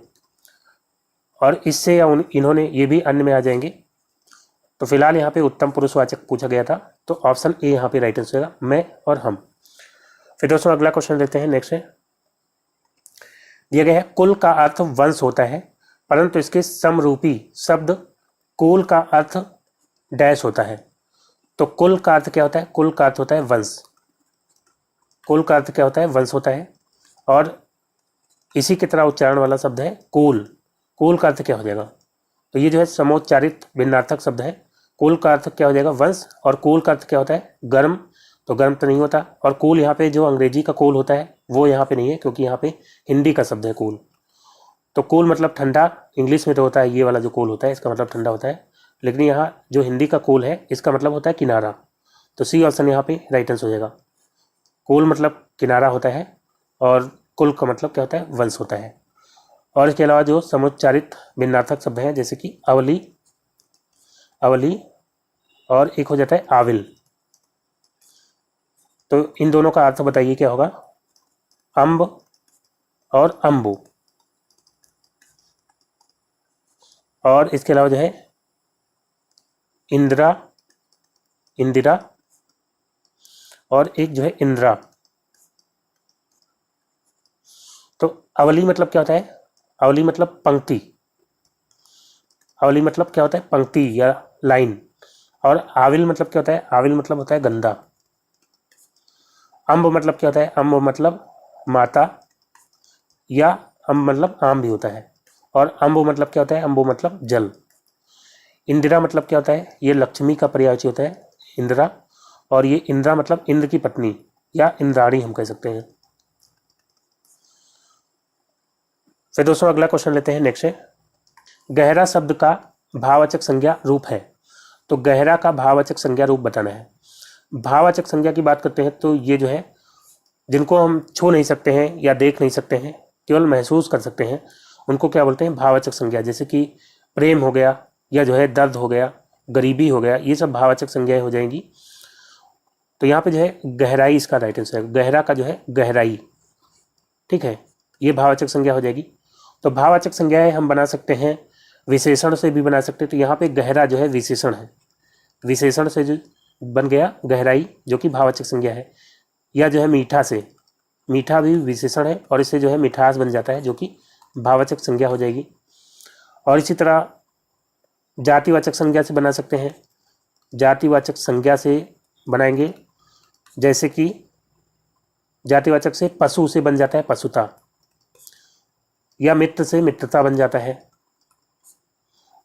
और इससे या इन्होंने, ये भी अन्य में आ जाएंगे। तो फिलहाल यहाँ पे उत्तम पुरुषवाचक पूछा गया था, तो ऑप्शन ए यहाँ पे राइट आंसर होगा, मैं और हम। फिर दोस्तों अगला क्वेश्चन लेते हैं, नेक्स्ट है, दिया गया है कुल का अर्थ वंश होता है, परंतु इसके समरूपी शब्द कुल का अर्थ डैश होता है। तो कुल का अर्थ क्या होता है? कुल का अर्थ होता है वंश। कुल का अर्थ क्या होता है? वंश होता है। और इसी की तरह उच्चारण वाला शब्द है कुल। कुल का अर्थ क्या हो जाएगा? तो ये जो है समोच्चारित भिन्नार्थक शब्द है। कुल का अर्थ क्या हो जाएगा? वंश। और कुल का अर्थ क्या होता है? गर्म। तो गर्म तो नहीं होता। और कूल यहाँ पे जो अंग्रेजी का कूल होता है वो यहाँ पे नहीं है, क्योंकि यहाँ पे हिंदी का शब्द है कूल। तो कूल मतलब ठंडा, इंग्लिश में तो होता है ये वाला जो कूल होता है इसका मतलब ठंडा होता है, लेकिन यहाँ जो हिंदी का कूल है इसका मतलब होता है किनारा। तो सी ऑप्शन यहाँ पे राइट आंसर हो जाएगा। कूल मतलब किनारा होता है, और कुल का मतलब क्या होता है? वंश होता है। और इसके अलावा जो समुच्चारित भिन्नार्थक शब्द हैं, जैसे कि अवली, अवली, और एक हो जाता है आविल। तो इन दोनों का अर्थ बताइए क्या होगा? अम्ब और अम्बु। और इसके अलावा जो है इंदिरा, इंदिरा, और एक जो है इंद्रा। तो अवली मतलब क्या होता है? अवली मतलब पंक्ति। अवली मतलब क्या होता है? पंक्ति या लाइन। और आविल मतलब क्या होता है? आविल मतलब होता है गंदा। अम्ब मतलब क्या होता है? अम्ब मतलब माता, या अम्ब मतलब आम भी होता है। और अम्बु मतलब क्या होता है? अम्बु मतलब जल। इंदिरा मतलब क्या होता है? ये लक्ष्मी का पर्यायवाची होता है इंदिरा। और ये इंदिरा मतलब इंद्र की पत्नी या इंद्राणी हम कह सकते हैं। फिर दोस्तों अगला क्वेश्चन लेते हैं, नेक्स्ट है, गहरा शब्द का भाववाचक संज्ञा रूप है। तो गहरा का भाववाचक संज्ञा रूप बताना है। भाववाचक संज्ञा की बात करते हैं तो ये जो है जिनको हम छू नहीं सकते हैं या देख नहीं सकते हैं, केवल महसूस कर सकते हैं, उनको क्या बोलते हैं? भाववाचक संज्ञा। जैसे कि प्रेम हो गया, या जो है दर्द हो गया, गरीबी हो गया, ये सब भाववाचक संज्ञाएं हो जाएंगी। तो यहाँ पे जो है गहराई इसका राइट आंसर है, गहरा का जो है गहराई, ठीक है, ये भाववाचक संज्ञा हो जाएगी। तो भाववाचक संज्ञाएं हम बना सकते हैं, विशेषण से भी बना सकते हैं। तो यहाँ पे गहरा जो है विशेषण है, विशेषण से जो बन गया गहराई जो कि भाववाचक संज्ञा है, या जो है मीठा से, मीठा भी विशेषण है और इससे जो है मिठास बन जाता है जो कि भाववाचक संज्ञा हो जाएगी। और इसी तरह जातिवाचक संज्ञा से बना सकते हैं, जातिवाचक संज्ञा से बनाएंगे, जैसे कि जातिवाचक से पशु से बन जाता है पशुता, या मित्र से मित्रता बन जाता है।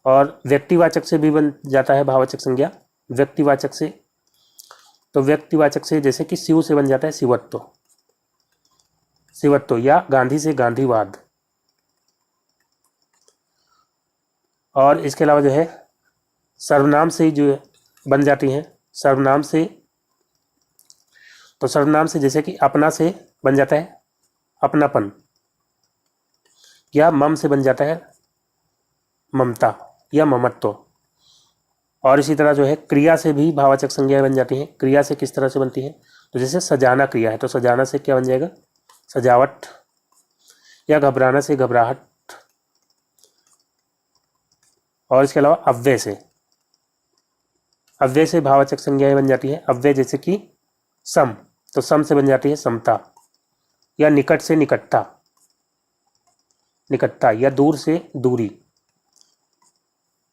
और व्यक्तिवाचक से भी बन जाता है भाववाचक संज्ञा, व्यक्तिवाचक से, तो व्यक्तिवाचक से जैसे कि शिव से बन जाता है शिवत्व, शिवत्व, या गांधी से गांधीवाद। और इसके अलावा जो है सर्वनाम से जो बन जाती हैं, सर्वनाम से, तो सर्वनाम से जैसे कि अपना से बन जाता है अपनापन, या मम से बन जाता है ममता या ममत्व। और इसी तरह जो है क्रिया से भी भाववाचक संज्ञाएं बन जाती हैं। क्रिया से किस तरह से बनती है, तो जैसे सजाना क्रिया है तो सजाना से क्या बन जाएगा सजावट, या घबराना से घबराहट। और इसके अलावा अव्यय से, अव्यय से भाववाचक संज्ञाएं बन जाती है। अव्यय जैसे कि सम, तो सम से बन जाती है समता, या निकट से निकटता, निकटता, या दूर से दूरी,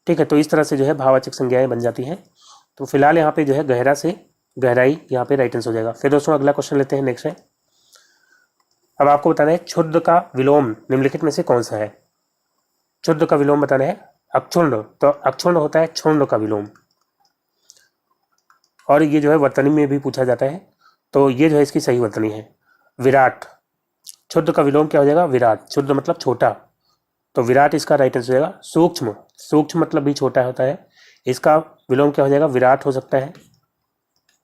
ठीक है। तो इस तरह से जो है भाववाचक संज्ञाएं बन जाती हैं। तो फिलहाल यहाँ पे जो है गहरा से गहराई यहाँ पे राइट आंसर हो जाएगा। फिर दोस्तों अगला क्वेश्चन लेते हैं, नेक्स्ट है। अब आपको बताना है क्षुद्र का विलोम निम्नलिखित में से कौन सा है। क्षुद्र का विलोम बताना है अक्षुण्ण, तो अक्षुण्ण होता है क्षुण्ण का विलोम। और ये जो है वर्तनी में भी पूछा जाता है, तो ये जो है इसकी सही वर्तनी है विराट। क्षुद्र का विलोम क्या हो जाएगा विराट, क्षुद्र मतलब छोटा, तो विराट इसका राइट आंसर हो जाएगा। सूक्ष्म, सूक्ष्म मतलब भी छोटा होता है, इसका विलोम क्या हो जाएगा विराट हो सकता है।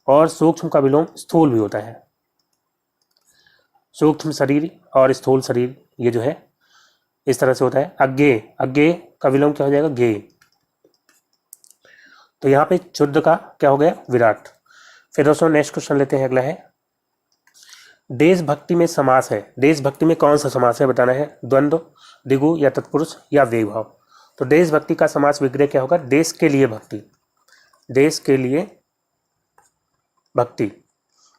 और सूक्ष्म का विलोम स्थूल भी होता है, सूक्ष्म शरीर और स्थूल शरीर, ये जो है इस तरह से होता है। अज्ञेय, अज्ञेय का विलोम क्या हो जाएगा ज्ञेय। तो यहाँ पे क्षुद्र का क्या हो गया विराट। फिर दोस्तों नेक्स्ट क्वेश्चन लेते हैं, अगला है देशभक्ति में समास है, देशभक्ति में कौन सा समास है बताना है, द्वंद्व, द्विगु, या तत्पुरुष, या व्ययभाव। तो देशभक्ति का समास विग्रह क्या होगा देश के लिए भक्ति, देश के लिए भक्ति।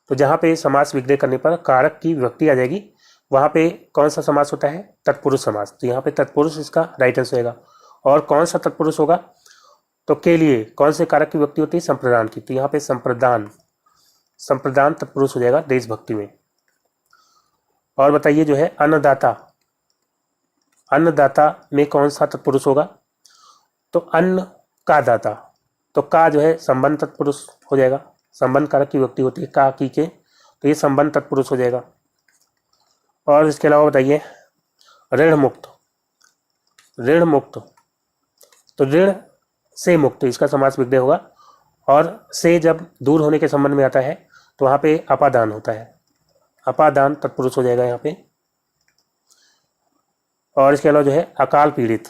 तो जहाँ पे समास विग्रह करने पर कारक की विभक्ति आ जाएगी, वहाँ पे कौन सा समास होता है तत्पुरुष समास, तो यहाँ पे तत्पुरुष इसका राइट आंसर होगा। और कौन सा तत्पुरुष होगा, तो के लिए कौन से कारक की विभक्ति होती है संप्रदान की, तो यहाँ पे संप्रदान, संप्रदान तत्पुरुष हो जाएगा देशभक्ति में। और बताइए जो है अन्नदाता, अन्नदाता में कौन सा तत्पुरुष होगा, तो अन्न का दाता, तो का जो है संबंध तत्पुरुष हो जाएगा, संबंध कारक की विभक्ति होती है का की के, तो ये संबंध तत्पुरुष हो जाएगा। और इसके अलावा बताइए ऋण मुक्त, ऋण मुक्त, तो ऋण से मुक्त इसका समास विग्रह होगा। और से जब दूर होने के संबंध में आता है तो वहाँ पे अपादान होता है, अपादान तत्पुरुष हो जाएगा यहाँ पे। और इसके अलावा जो है अकाल पीड़ित,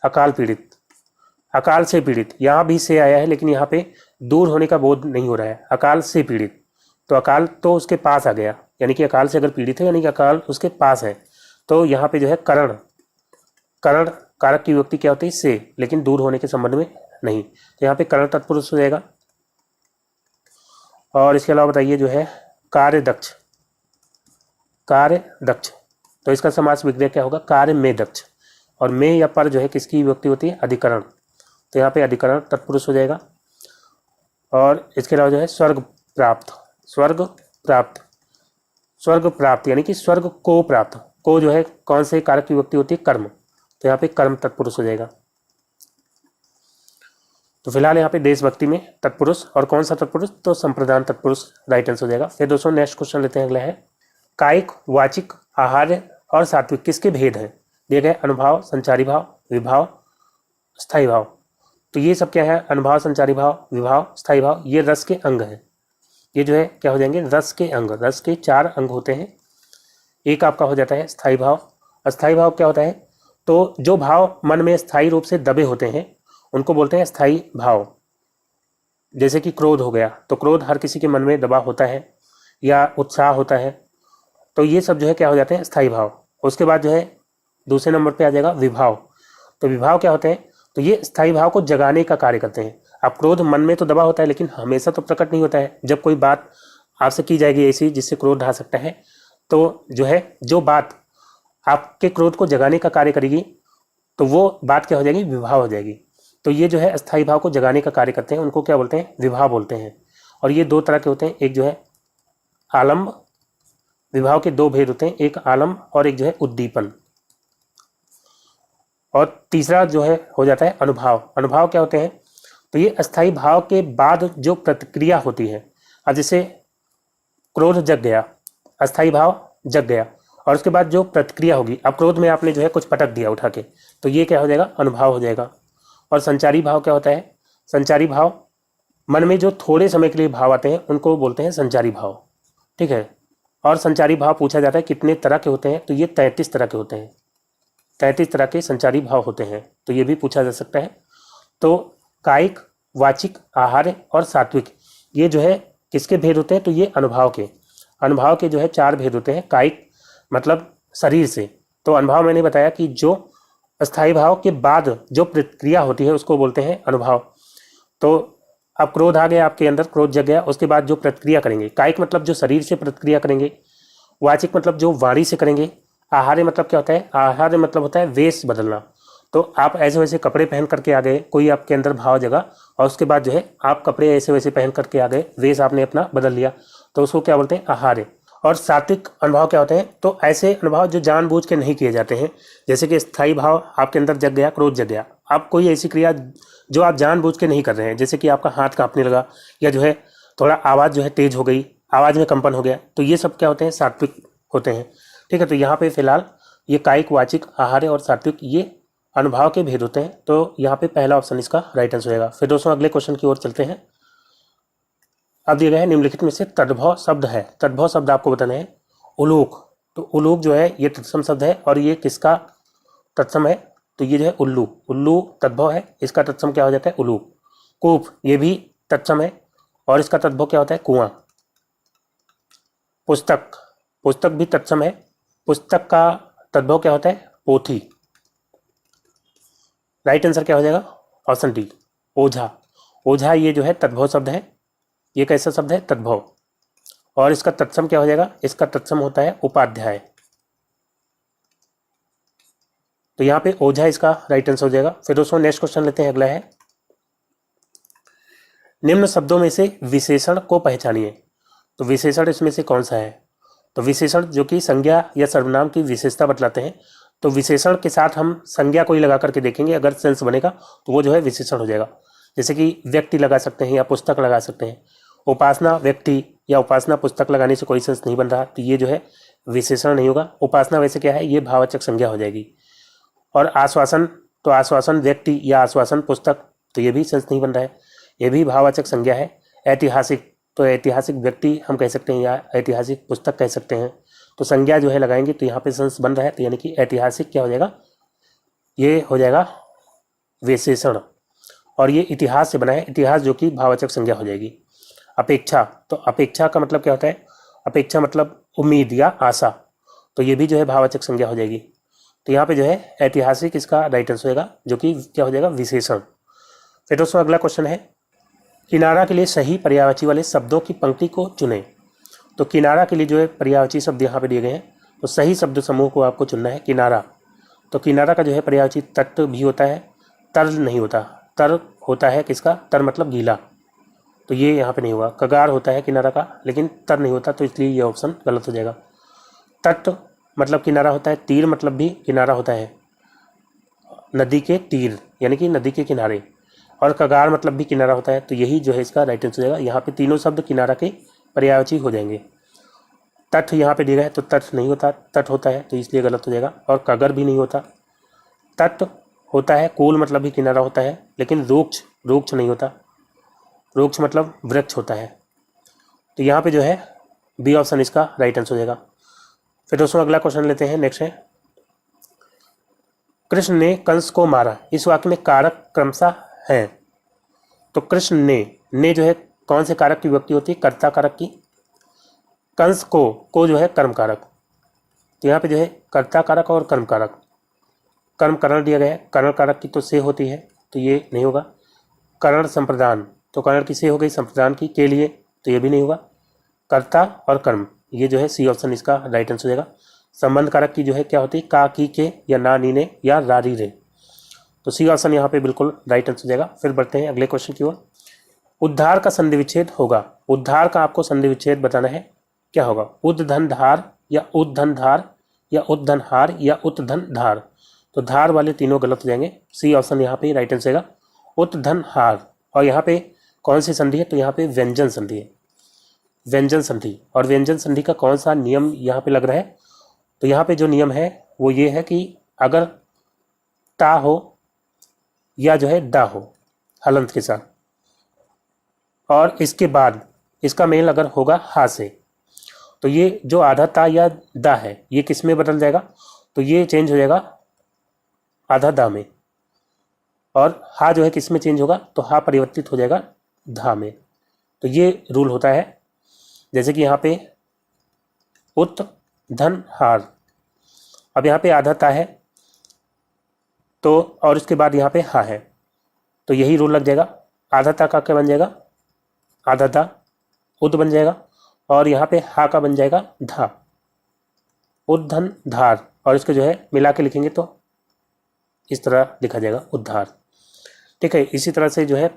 अकाल पीड़ित, अकाल से पीड़ित, यहाँ भी से आया है लेकिन यहाँ पे दूर होने का बोध नहीं हो रहा है, अकाल से पीड़ित, तो अकाल तो उसके पास आ गया, यानी कि अकाल से अगर पीड़ित है यानी कि अकाल उसके पास है। तो यहाँ पे जो है करण, करण कारक की विभक्ति क्या होती है से, लेकिन दूर होने के संबंध में नहीं, तो यहाँ पे करण तत्पुरुष हो जाएगा। और इसके अलावा बताइए जो है कार्य दक्ष, कार्य दक्ष, तो इसका समास विग्रह क्या होगा कार्य में दक्ष। और में या पर जो है किसकी विभक्ति होती है अधिकरण, तो यहाँ पे अधिकरण तत्पुरुष हो जाएगा। और इसके अलावा जो है स्वर्ग प्राप्त, स्वर्ग प्राप्त, स्वर्ग प्राप्त यानी कि स्वर्ग को प्राप्त, को जो है कौन से कारक की विभक्ति होती है कर्म, तो यहाँ पे कर्म तत्पुरुष हो जाएगा। तो फिलहाल यहाँ पे देशभक्ति में तत्पुरुष, और कौन सा तत्पुरुष, तो संप्रदान तत्पुरुष राइट आंसर हो जाएगा। फिर दोस्तों नेक्स्ट क्वेश्चन लेते हैं, अगला है कायिक, वाचिक, आहार्य और सात्विक किसके भेद हैं, दिए गए अनुभाव, संचारी भाव, विभाव, स्थायी भाव। तो ये सब क्या है अनुभाव, संचारी भाव, विभाव, स्थायी भाव, ये रस के अंग हैं। ये जो है क्या हो जाएंगे रस के अंग, रस के 4 अंग होते हैं। एक आपका हो जाता है स्थायी भाव। अस्थायी भाव क्या होता है, तो जो भाव मन में स्थायी रूप से दबे होते हैं उनको बोलते हैं स्थायी भाव। जैसे कि क्रोध हो गया, तो क्रोध हर किसी के मन में दबा होता है या उत्साह होता है, तो ये सब जो है क्या हो जाते हैं, स्थायी भाव। उसके बाद जो है दूसरे नंबर पे आ जाएगा विभाव। तो विभाव क्या होते हैं, तो ये स्थायी भाव को जगाने का कार्य करते हैं। अब क्रोध मन में तो दबा होता है लेकिन हमेशा तो प्रकट नहीं होता है। जब कोई बात आपसे की जाएगी ऐसी जिससे क्रोध ढा सकता है, तो जो है जो बात आपके क्रोध को जगाने का कार्य करेगी, तो वो बात क्या हो जाएगी, विभाव हो जाएगी। तो ये जो है अस्थायी भाव को जगाने का कार्य करते हैं, उनको क्या बोलते हैं, विभाव बोलते हैं। और ये दो तरह के होते हैं, एक जो है आलम्ब, विभाव के दो भेद होते हैं, एक आलम्ब और एक जो है उद्दीपन। और तीसरा जो है हो जाता है अनुभाव। अनुभाव क्या होते हैं, तो ये अस्थायी भाव के बाद जो प्रतिक्रिया होती है। अब जैसे क्रोध जग गया, अस्थायी भाव जग गया, और उसके बाद जो प्रतिक्रिया होगी, अब क्रोध में आपने जो है कुछ पटक दिया उठा के, तो ये क्या हो जाएगा, अनुभाव हो जाएगा। और संचारी भाव क्या होता है, संचारी भाव मन में जो थोड़े समय के लिए भाव आते हैं उनको बोलते हैं संचारी भाव। ठीक है। और संचारी भाव पूछा जाता है कितने तरह के होते हैं, तो ये 33 तरह के होते हैं। 33 तरह के संचारी भाव होते हैं, तो ये भी पूछा जा सकता है। तो कायिक, वाचिक, आहार्य और सात्विक, ये जो है किसके भेद होते हैं, तो ये अनुभाव के। अनुभाव के जो है 4 भेद होते हैं। कायिक मतलब शरीर से, तो अनुभाव मैंने बताया कि जो अस्थायी भाव के बाद जो प्रतिक्रिया होती है उसको बोलते हैं अनुभाव। तो अब क्रोध आ गया आपके अंदर, क्रोध जग गया, उसके बाद जो प्रतिक्रिया करेंगे, कायिक मतलब जो शरीर से प्रतिक्रिया करेंगे, वाचिक मतलब जो वाणी से करेंगे, आहार्य मतलब क्या होता है, आहार्य मतलब होता है वेश बदलना। तो आप ऐसे वैसे कपड़े पहन करके आ गए, कोई आपके अंदर भाव जगा, और उसके बाद जो है आप कपड़े ऐसे वैसे पहन करके आ गए, वेश आपने अपना बदल लिया, तो उसको क्या बोलते हैं, आहार्य। और सात्विक अनुभव क्या होते हैं, तो ऐसे अनुभव जो जानबूझ के नहीं किए जाते हैं। जैसे कि स्थायी भाव आपके अंदर जग गया, क्रोध जग गया, आप कोई ऐसी क्रिया जो आप जानबूझ के नहीं कर रहे हैं, जैसे कि आपका हाथ कांपने लगा, या जो है थोड़ा आवाज़ जो है तेज हो गई, आवाज़ में कंपन हो गया, तो ये सब क्या होते हैं, सात्विक होते हैं। ठीक है। तो यहाँ पे फिलहाल ये कायिक, वाचिक, आहार्य और सात्विक ये अनुभाव के भेद होते हैं। तो यहाँ पे पहला ऑप्शन इसका राइट आंसर होगा। फिर दोस्तों अगले क्वेश्चन की ओर चलते हैं। अब दिए गए हैं निम्नलिखित में से तद्भव शब्द है, तद्भव शब्द आपको बताना है। उलूक, तो उलूक जो है ये तत्सम शब्द है, और ये किसका तत्सम है, तो ये जो है उल्लू, उल्लू तद्भव है, इसका तत्सम क्या हो जाता है, उलू। कूप, ये भी तत्सम है, और इसका तद्भव क्या होता है, कुआं। पुस्तक, पुस्तक भी तत्सम है, पुस्तक का तद्भव क्या होता है, पोथी। राइट आंसर क्या हो जाएगा, ऑप्शन डी, ओझा। ओझा ये जो है तद्भव शब्द है, ये कैसा शब्द है, तद्भव। और इसका तत्सम क्या हो जाएगा, इसका तत्सम होता है उपाध्याय। तो यहाँ पे ओझा इसका राइट आंसर हो जाएगा। फिर दोस्तों नेक्स्ट क्वेश्चन लेते हैं, अगला है, निम्न शब्दों में से विशेषण को पहचानिए। तो विशेषण इसमें से कौन सा है, तो विशेषण जो कि संज्ञा या सर्वनाम की विशेषता बतलाते हैं, तो विशेषण के साथ हम संज्ञा कोई लगा करके देखेंगे, अगर सेंस बनेगा तो वो जो है विशेषण हो जाएगा। जैसे कि व्यक्ति लगा सकते हैं या पुस्तक लगा सकते हैं। उपासना व्यक्ति या उपासना पुस्तक लगाने से कोई सेंस नहीं बन रहा, तो ये जो है विशेषण नहीं होगा। उपासना वैसे क्या है, ये भाववाचक संज्ञा हो जाएगी। और आश्वासन, तो आश्वासन व्यक्ति या आश्वासन पुस्तक, तो ये भी सेंस नहीं बन रहा है, ये भी भाववाचक संज्ञा है। ऐतिहासिक, तो ऐतिहासिक व्यक्ति हम कह सकते हैं या ऐतिहासिक पुस्तक कह सकते हैं। तो संज्ञा जो है लगाएंगे तो यहाँ पे सेंस बन रहा है, तो यानी कि ऐतिहासिक क्या हो जाएगा, ये हो जाएगा विशेषण। और ये इतिहास से बना है, इतिहास जो कि भाववाचक संज्ञा हो जाएगी। अपेक्षा, तो अपेक्षा का मतलब क्या होता है, अपेक्षा मतलब उम्मीद या आशा, तो ये भी जो है भाववाचक संज्ञा हो जाएगी। तो यहाँ पे जो है ऐतिहासिक इसका राइट आंसर होगा, जो कि क्या हो जाएगा, विशेषण। फिर दोस्तों अगला क्वेश्चन है, किनारा के लिए सही पर्यायवाची वाले शब्दों की पंक्ति को चुनें। तो किनारा के लिए जो है पर्यायवाची शब्द यहाँ पे दिए गए हैं, तो सही शब्द समूह को आपको चुनना है। किनारा, तो किनारा का जो है पर्यायवाची तट भी होता है, तर नहीं होता। तर होता है किसका, तर मतलब गीला, तो ये यहाँ पे नहीं होगा। कगार होता है किनारा का, लेकिन तर नहीं होता, तो इसलिए ये ऑप्शन गलत हो जाएगा। तट मतलब किनारा होता है, तीर मतलब भी किनारा होता है, नदी के तीर यानी कि नदी के किनारे, और कगार मतलब भी किनारा होता है, तो यही जो है इसका राइट आंसर हो जाएगा। यहाँ पे तीनों शब्द किनारा के पर्यायवाची हो जाएंगे। तट यहाँ पे दिया गया है, तो तट नहीं होता, तट होता है, तो इसलिए गलत हो जाएगा। और कगर भी नहीं होता, तट होता है, कूल मतलब भी किनारा होता है, लेकिन रुक्ष, रुक्ष नहीं होता, रुक्ष मतलब वृक्ष होता है। तो यहाँ पे जो है बी ऑप्शन इसका राइट आंसर हो जाएगा। फिर दोस्तों अगला क्वेश्चन लेते हैं, नेक्स्ट है, कृष्ण ने कंस को मारा, इस वाक्य में कारक क्रमशः हैं। तो कृष्ण ने जो है कौन से कारक की विभक्ति होती है? कर्ता कारक की। कंस को जो है कर्म कारक। तो यहाँ पे जो है कर्ता कारक और कर्म कारक, कर्म करण दिया गया है, करण कारक की तो से होती है तो ये नहीं होगा। करण संप्रदान, तो करण की से हो गई, संप्रदान की के लिए, तो ये भी नहीं होगा। कर्ता और कर्म, ये जो है सी ऑप्शन इसका राइट आंसर हो जाएगा। संबंध कारक की जो है क्या होती है? का, की, के या ना, नी, ने या रारी, रे। तो सी ऑप्शन यहाँ पे बिल्कुल राइट आंसर हो जाएगा। फिर बढ़ते हैं अगले क्वेश्चन की ओर। उद्धार का संधि विच्छेद होगा। उद्धार का आपको संधि विच्छेद बताना है, क्या होगा? उद्धन धार या उद्धन धार या उद्धन हार या उत्धन धार। तो धार वाले तीनों गलत हो जाएंगे। सी ऑप्शन यहाँ पे राइट आंसर आएगा, उत्धन हार। और यहाँ पे कौन सी संधि है? तो यहाँ पे व्यंजन संधि है, व्यंजन संधि। और व्यंजन संधि का कौन सा नियम यहाँ पे लग रहा है? तो यहाँ पे जो नियम है वो ये है कि अगर ता हो या जो है दा हो हलंत के साथ, और इसके बाद इसका मेल अगर होगा हा से, तो ये जो आधा ता या दा है ये किस में बदल जाएगा? तो ये चेंज हो जाएगा आधा दा में। और हा जो है किस में चेंज होगा? तो हा परिवर्तित हो जाएगा धा में। तो ये रूल होता है। जैसे कि यहाँ पे उत धन हार, अब यहाँ पे आधा ता है तो, और इसके बाद यहाँ पे हा है, तो यही रूल लग जाएगा। आधा ता का क्या बन जाएगा? आधा ता उद बन जाएगा, और यहाँ पे हा का बन जाएगा धा, उद्धन धार। और इसको जो है मिला के लिखेंगे तो इस तरह लिखा जाएगा उद्धार। ठीक है, इसी तरह से जो है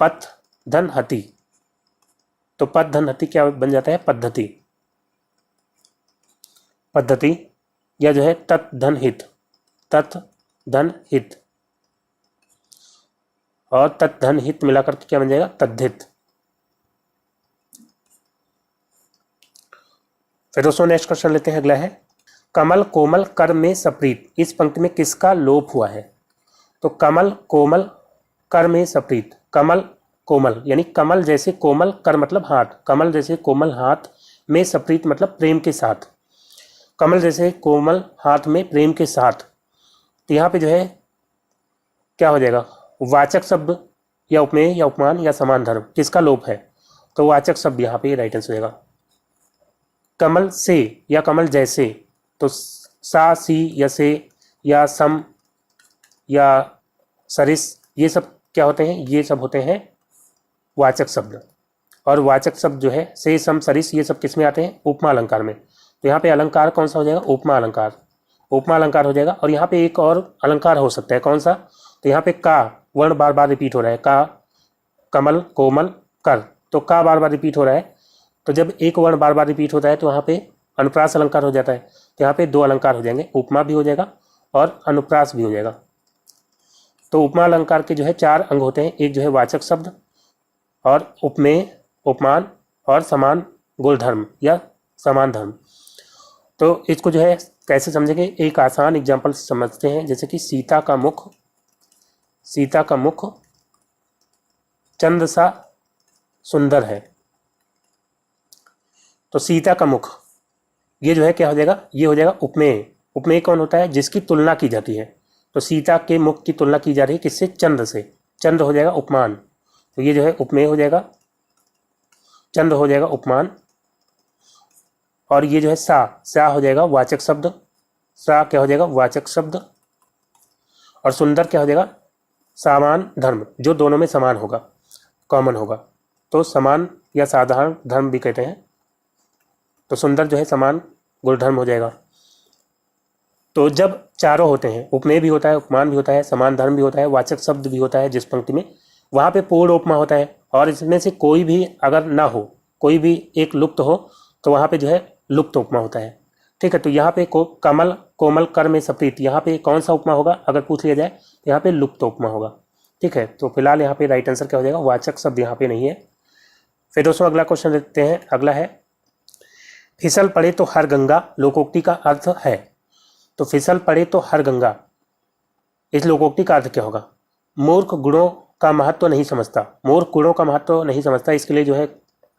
पथ धन हति, तो पथ धन हति क्या बन जाता है? पद्धति, पद्धति। या जो है तत् धन हित, तत् धन हित, और तत् धन हित मिलाकर के क्या बन जाएगा? तद्धित। फिर दोस्तों नेक्स्ट क्वेश्चन लेते हैं। अगला है, कमल कोमल कर में सप्रीत, इस पंक्ति में किसका लोप हुआ है? तो कमल कोमल कर में सप्रीत, कमल कोमल यानी कमल जैसे कोमल, कर मतलब हाथ, कमल जैसे कोमल हाथ में सप्रीत मतलब प्रेम के साथ, कमल जैसे कोमल हाथ में प्रेम के साथ। तो यहाँ पे जो है क्या हो जाएगा? वाचक शब्द या उपमेय या उपमान या समान धर्म, किसका लोप है? तो वाचक शब्द यहाँ पे राइट आंसर हो जाएगा। कमल से या कमल जैसे, तो सा, सी या से या सम या सरिस, ये सब क्या होते हैं? ये सब होते हैं वाचक शब्द। और वाचक शब्द जो है से, सम, सरिस, ये सब किस में आते हैं? उपमा अलंकार में। तो यहाँ पे अलंकार कौन सा हो जाएगा? उपमा अलंकार, उपमा अलंकार हो जाएगा। और यहाँ पे एक और अलंकार हो सकता है, कौन सा? तो यहाँ पे का वर्ण बार बार रिपीट हो रहा है, का, कमल, कोमल, कर, तो का बार बार रिपीट हो रहा है। तो जब एक वर्ण बार बार रिपीट होता है तो वहाँ पे अनुप्रास अलंकार हो जाता है। तो यहाँ पे दो अलंकार हो जाएंगे, उपमा भी हो जाएगा और अनुप्रास भी हो जाएगा। तो उपमा अलंकार के जो है 4 अंग होते हैं, एक जो है वाचक शब्द और उपमेय, उपमान और समान गुणधर्म या समान धर्म। तो इसको जो है कैसे समझेंगे? एक आसान एग्जाम्पल समझते हैं। जैसे कि सीता का मुख, सीता का मुख चंद्र सा सुंदर है। तो सीता का मुख ये जो है क्या हो जाएगा? ये हो जाएगा उपमेय। उपमेय कौन होता है? जिसकी तुलना की जाती है। तो सीता के मुख की तुलना की जा रही है किससे? चंद्र से, चंद्र हो जाएगा उपमान। तो ये जो है उपमेय हो जाएगा, चंद्र हो जाएगा उपमान। और ये जो है सा हो जाएगा वाचक शब्द, सा क्या हो जाएगा? वाचक शब्द। और सुंदर क्या हो जाएगा? समान धर्म, जो दोनों में समान होगा, कॉमन होगा। तो समान या साधारण धर्म भी कहते हैं। तो सुंदर जो है समान गुणधर्म हो जाएगा। तो जब चारों होते हैं, उपमेय भी होता है, उपमान भी होता है, समान धर्म भी होता है, वाचक शब्द भी होता है जिस पंक्ति में, वहाँ पे पूर्ण उपमा होता है। और इसमें से कोई भी अगर ना हो, कोई भी एक लुप्त हो, तो वहाँ पे जो है लुप्त उपमा होता है। ठीक है, तो यहाँ पे कमल कोमल कर में सप्रीत, यहाँ पे कौन सा उपमा होगा अगर पूछ लिया जाए? तो यहाँ पे लुप्त उपमा होगा। ठीक है, तो फिलहाल यहाँ पे राइट आंसर क्या हो जाएगा? वाचक शब्द यहाँ पे नहीं है। फिर दोस्तों अगला क्वेश्चन देखते हैं। अगला है, फिसल पड़े तो हर गंगा लोकोक्ति का अर्थ है। तो फिसल पड़े तो हर गंगा, इस लोकोक्ति का अर्थ क्या होगा? मूर्ख गुणों का महत्व नहीं समझता, मूर्ख गुणों का महत्व नहीं समझता, इसके लिए जो है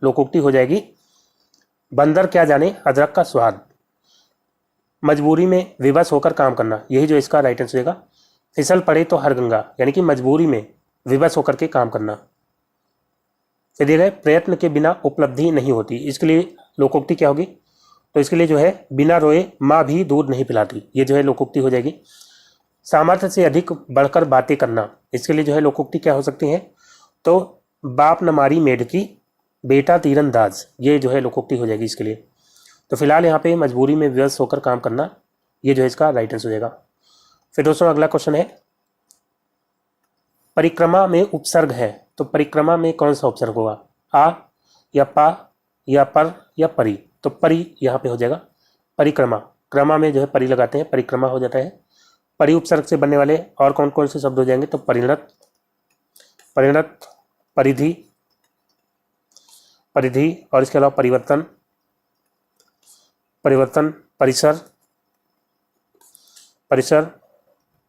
लोकोक्ति हो जाएगी, बंदर क्या जाने अदरक का स्वाद। मजबूरी में विवश होकर काम करना, यही जो इसका राइट आंसर होगा। फिसल पड़े तो हर गंगा यानी कि मजबूरी में विवश होकर के काम करना। फिर दिया गया प्रयत्न के बिना उपलब्धि नहीं होती, इसके लिए लोकोक्ति क्या होगी? तो इसके लिए जो है बिना रोए माँ भी दूध नहीं पिलाती, ये जो है लोकोक्ति हो जाएगी। सामर्थ्य से अधिक बढ़कर बातें करना, इसके लिए जो है लोकोक्ति क्या हो सकती है? तो बाप न मारी मेढकी बेटा तीरंदाज, ये जो है लोकोक्ति हो जाएगी इसके लिए। तो फिलहाल यहाँ पे मजबूरी में विवश होकर काम करना, ये जो है इसका राइट आंसर हो जाएगा। फिर दोस्तों अगला क्वेश्चन है, परिक्रमा में उपसर्ग है, तो परिक्रमा में कौन सा उपसर्ग होगा? आ या पा या पर या परी? तो परी यहाँ पे हो जाएगा। परिक्रमा, क्रमा में जो है परी लगाते हैं, परिक्रमा हो जाता है। परी उपसर्ग से बनने वाले और कौन कौन से शब्द हो जाएंगे? तो परिणत, परिणत, परिधि, परिधि, और इसके अलावा परिवर्तन, परिवर्तन, परिसर, परिसर,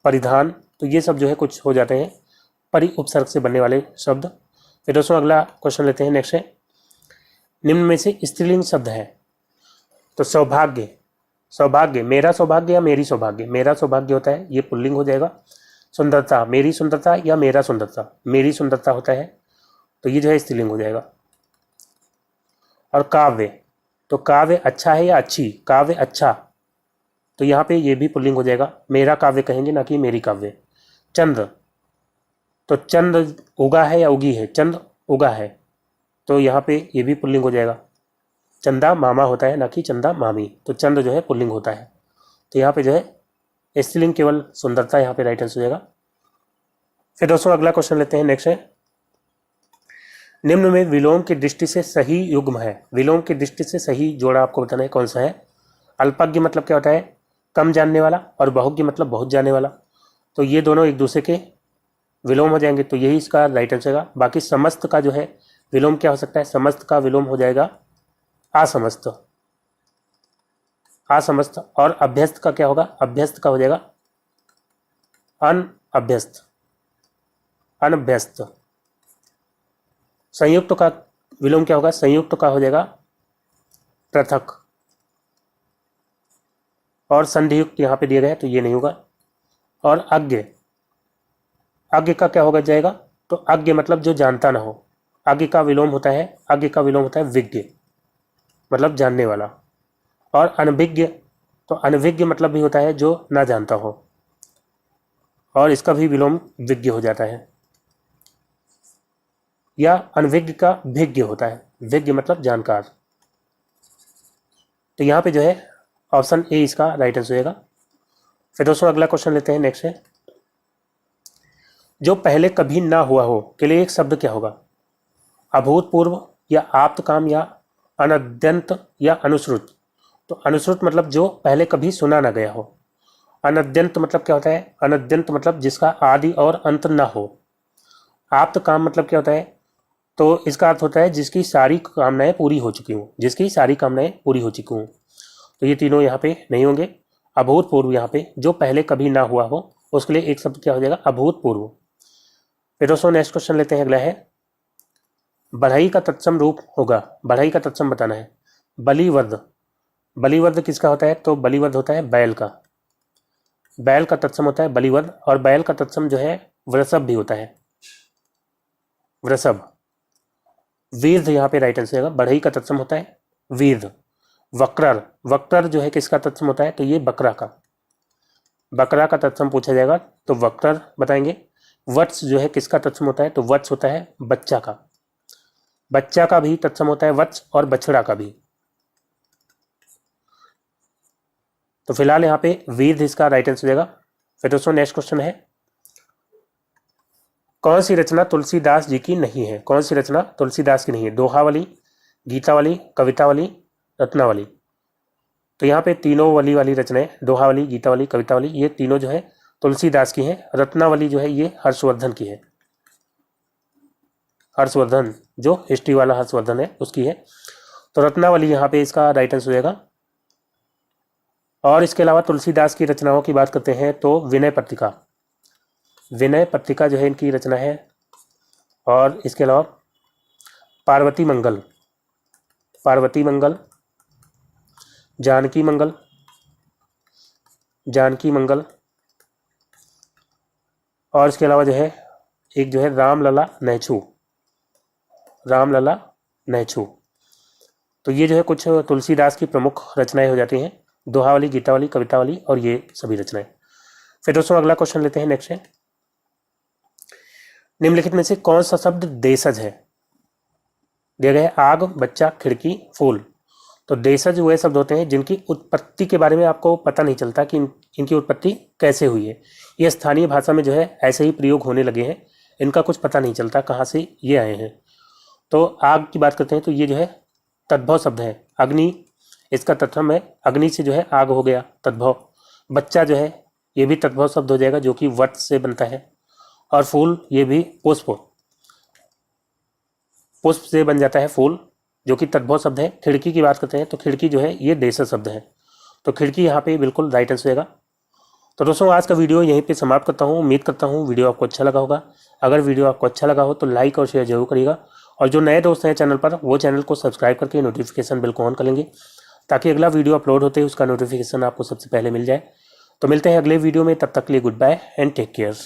परिधान, तो ये सब जो है कुछ हो जाते हैं परि उपसर्ग से बनने वाले शब्द। फिर दोस्तों अगला क्वेश्चन लेते हैं, नेक्स्ट है, निम्न में से स्त्रीलिंग शब्द है, तो सौभाग्य, सौभाग्य, मेरा सौभाग्य या मेरी सौभाग्य? मेरा सौभाग्य होता है, ये पुल्लिंग हो जाएगा। सुंदरता, मेरी सुंदरता या मेरा सुंदरता? मेरी सुंदरता होता है, तो ये जो है स्त्रीलिंग हो जाएगा। और काव्य, तो काव्य अच्छा है या अच्छी? काव्य अच्छा, तो यहाँ पे ये भी पुल्लिंग हो जाएगा, मेरा काव्य कहेंगे ना कि मेरी काव्य। चंद्र, तो चंद्र उगा है या उगी है? चंद्र उगा है, तो यहाँ पे ये भी पुल्लिंग हो जाएगा। चंदा मामा होता है ना कि चंदा मामी, तो चंद्र जो है पुल्लिंग होता है, तो यहाँ पे जो है स्त्रीलिंग केवल सुंदरता यहाँ पे राइट आंसर हो जाएगा। फिर दोस्तों अगला क्वेश्चन लेते हैं, नेक्स्ट है, निम्न में विलोम की दृष्टि से सही युग्म है, विलोम की दृष्टि से सही जोड़ा आपको बताना है कौन सा है? अल्पज्ञ मतलब क्या होता है? कम जानने वाला, और बहुज्ञ मतलब बहुत जानने वाला, तो ये दोनों एक दूसरे के विलोम हो जाएंगे, तो यही इसका राइट आंसर है। बाकी समस्त का जो है विलोम क्या हो सकता है? समस्त का विलोम हो जाएगा असमस्त, असमस्त। और अभ्यस्त का क्या होगा? अभ्यस्त का हो जाएगा अनअभ्यस्त, अनभ्यस्त। संयुक्त का विलोम क्या होगा? संयुक्त का हो जाएगा पृथक। और संधियुक्त यहाँ पे दिया गया है, तो ये नहीं होगा। और अज्ञ, अज्ञ का क्या होगा जाएगा? तो अज्ञ मतलब जो जानता ना हो, अज्ञ का विलोम होता है, अज्ञ का विलोम होता है विज्ञ, मतलब जानने वाला। और अनभिज्ञ, तो अनभिज्ञ मतलब भी होता है जो ना जानता हो, और इसका भी विलोम विज्ञ हो जाता है। या अनभिज्ञ का भिज्ञ होता है, विज्ञ मतलब जानकार। तो यहाँ पे जो है ऑप्शन ए इसका राइट आंसर होगा। फिर दोस्तों अगला क्वेश्चन लेते हैं, नेक्स्ट है, जो पहले कभी ना हुआ हो के लिए एक शब्द क्या होगा? अभूतपूर्व या आप्तकाम या अनद्यंत या अनुश्रुत? तो अनुश्रुत मतलब जो पहले कभी सुना ना गया हो। अनद्यंत मतलब क्या होता है? अनद्यंत मतलब जिसका आदि और अंत ना हो। आप्तकाम मतलब क्या होता है? तो इसका अर्थ होता है जिसकी सारी कामनाएं पूरी हो चुकी हों, जिसकी सारी कामनाएं पूरी हो चुकी हों, तो ये तीनों यहाँ पे नहीं होंगे। अभूतपूर्व यहाँ पे जो पहले कभी ना हुआ हो उसके लिए एक शब्द क्या हो जाएगा? अभूतपूर्व। फिर दोस्तों नेक्स्ट क्वेश्चन लेते हैं, अगला है, बढ़ई का तत्सम रूप होगा, बढ़ई का तत्सम बताना है। बलिवर्द, बलिवर्द किसका होता है? तो बलिवर्द होता है बैल का, बैल का तत्सम होता है बलिवर्द। और बैल का तत्सम जो है वृषभ भी होता है, वृषभ। वीर्ध यहाँ पे राइट आंसर है, बढ़ई का तत्सम होता है वीर्ध। वक्रर, वक्रर जो है किसका तत्सम होता है? तो ये बकरा का, बकरा का तत्सम पूछा जाएगा तो वक्रर बताएंगे। वत्स जो है किसका तत्सम होता है? तो वत्स होता है बच्चा का, बच्चा का भी तत्सम होता है वत्स, और बछड़ा का भी। तो फिलहाल यहाँ पे वीर्ध इसका राइट आंसर हो जाएगा। फिर दोस्तों नेक्स्ट क्वेश्चन है, कौन सी रचना तुलसीदास जी की नहीं है? कौन सी रचना तुलसीदास की नहीं है? दोहावली, गीतावली, कवितावली, रत्नावली? तो यहाँ पे तीनों वली वाली रचनाएं, दोहावली, गीतावली, कवितावली, ये तीनों जो है तुलसीदास की हैं। रत्नावली जो है ये हर्षवर्धन की है, हर्षवर्धन जो हिस्ट्री वाला हर्षवर्धन है उसकी है। तो रत्नावली यहाँ पे इसका राइट आंसर हो जाएगा। और इसके अलावा तुलसीदास की रचनाओं की बात करते हैं तो विनय पत्रिका, विनय पत्रिका जो है इनकी रचना है। और इसके अलावा पार्वती मंगल, पार्वती मंगल, जानकी मंगल, जानकी मंगल। और इसके अलावा जो है एक जो है रामलला नैछू, रामलला नैछू। तो ये जो है कुछ तुलसीदास की प्रमुख रचनाएं हो जाती हैं, दोहा वाली, गीता वाली, कविता वाली और ये सभी रचनाएं। फिर दोस्तों अगला क्वेश्चन लेते हैं, नेक्स्ट है, निम्नलिखित में से कौन सा शब्द देशज है? दिया गया है आग, बच्चा, खिड़की, फूल। तो देशज वह शब्द होते हैं जिनकी उत्पत्ति के बारे में आपको पता नहीं चलता कि इनकी उत्पत्ति कैसे हुई है। ये स्थानीय भाषा में जो है ऐसे ही प्रयोग होने लगे हैं, इनका कुछ पता नहीं चलता कहाँ से ये आए हैं। तो आग की बात करते हैं तो ये जो है तद्भव शब्द है, अग्नि इसका तत्सम है, अग्नि से जो है आग हो गया तद्भव। बच्चा जो है ये भी तद्भव शब्द हो जाएगा जो कि वट से बनता है। और फूल ये भी पुष्प, पुष्प से बन जाता है फूल, जो कि तद्भव शब्द है। खिड़की की बात करते हैं तो खिड़की जो है ये देशज शब्द है, तो खिड़की यहाँ पे बिल्कुल राइट आंसर होगा। तो दोस्तों आज का वीडियो यहीं पे समाप्त करता हूँ। उम्मीद करता हूँ वीडियो आपको अच्छा लगा होगा। अगर वीडियो आपको अच्छा लगा हो तो लाइक और शेयर जरूर करिएगा, और जो नए दोस्त हैं चैनल पर वो चैनल को सब्सक्राइब करके नोटिफिकेशन बिल को ऑन कर लेंगे, ताकि अगला वीडियो अपलोड होते ही उसका नोटिफिकेशन आपको सबसे पहले मिल जाए। तो मिलते हैं अगले वीडियो में, तब तक के लिए goodbye and take care.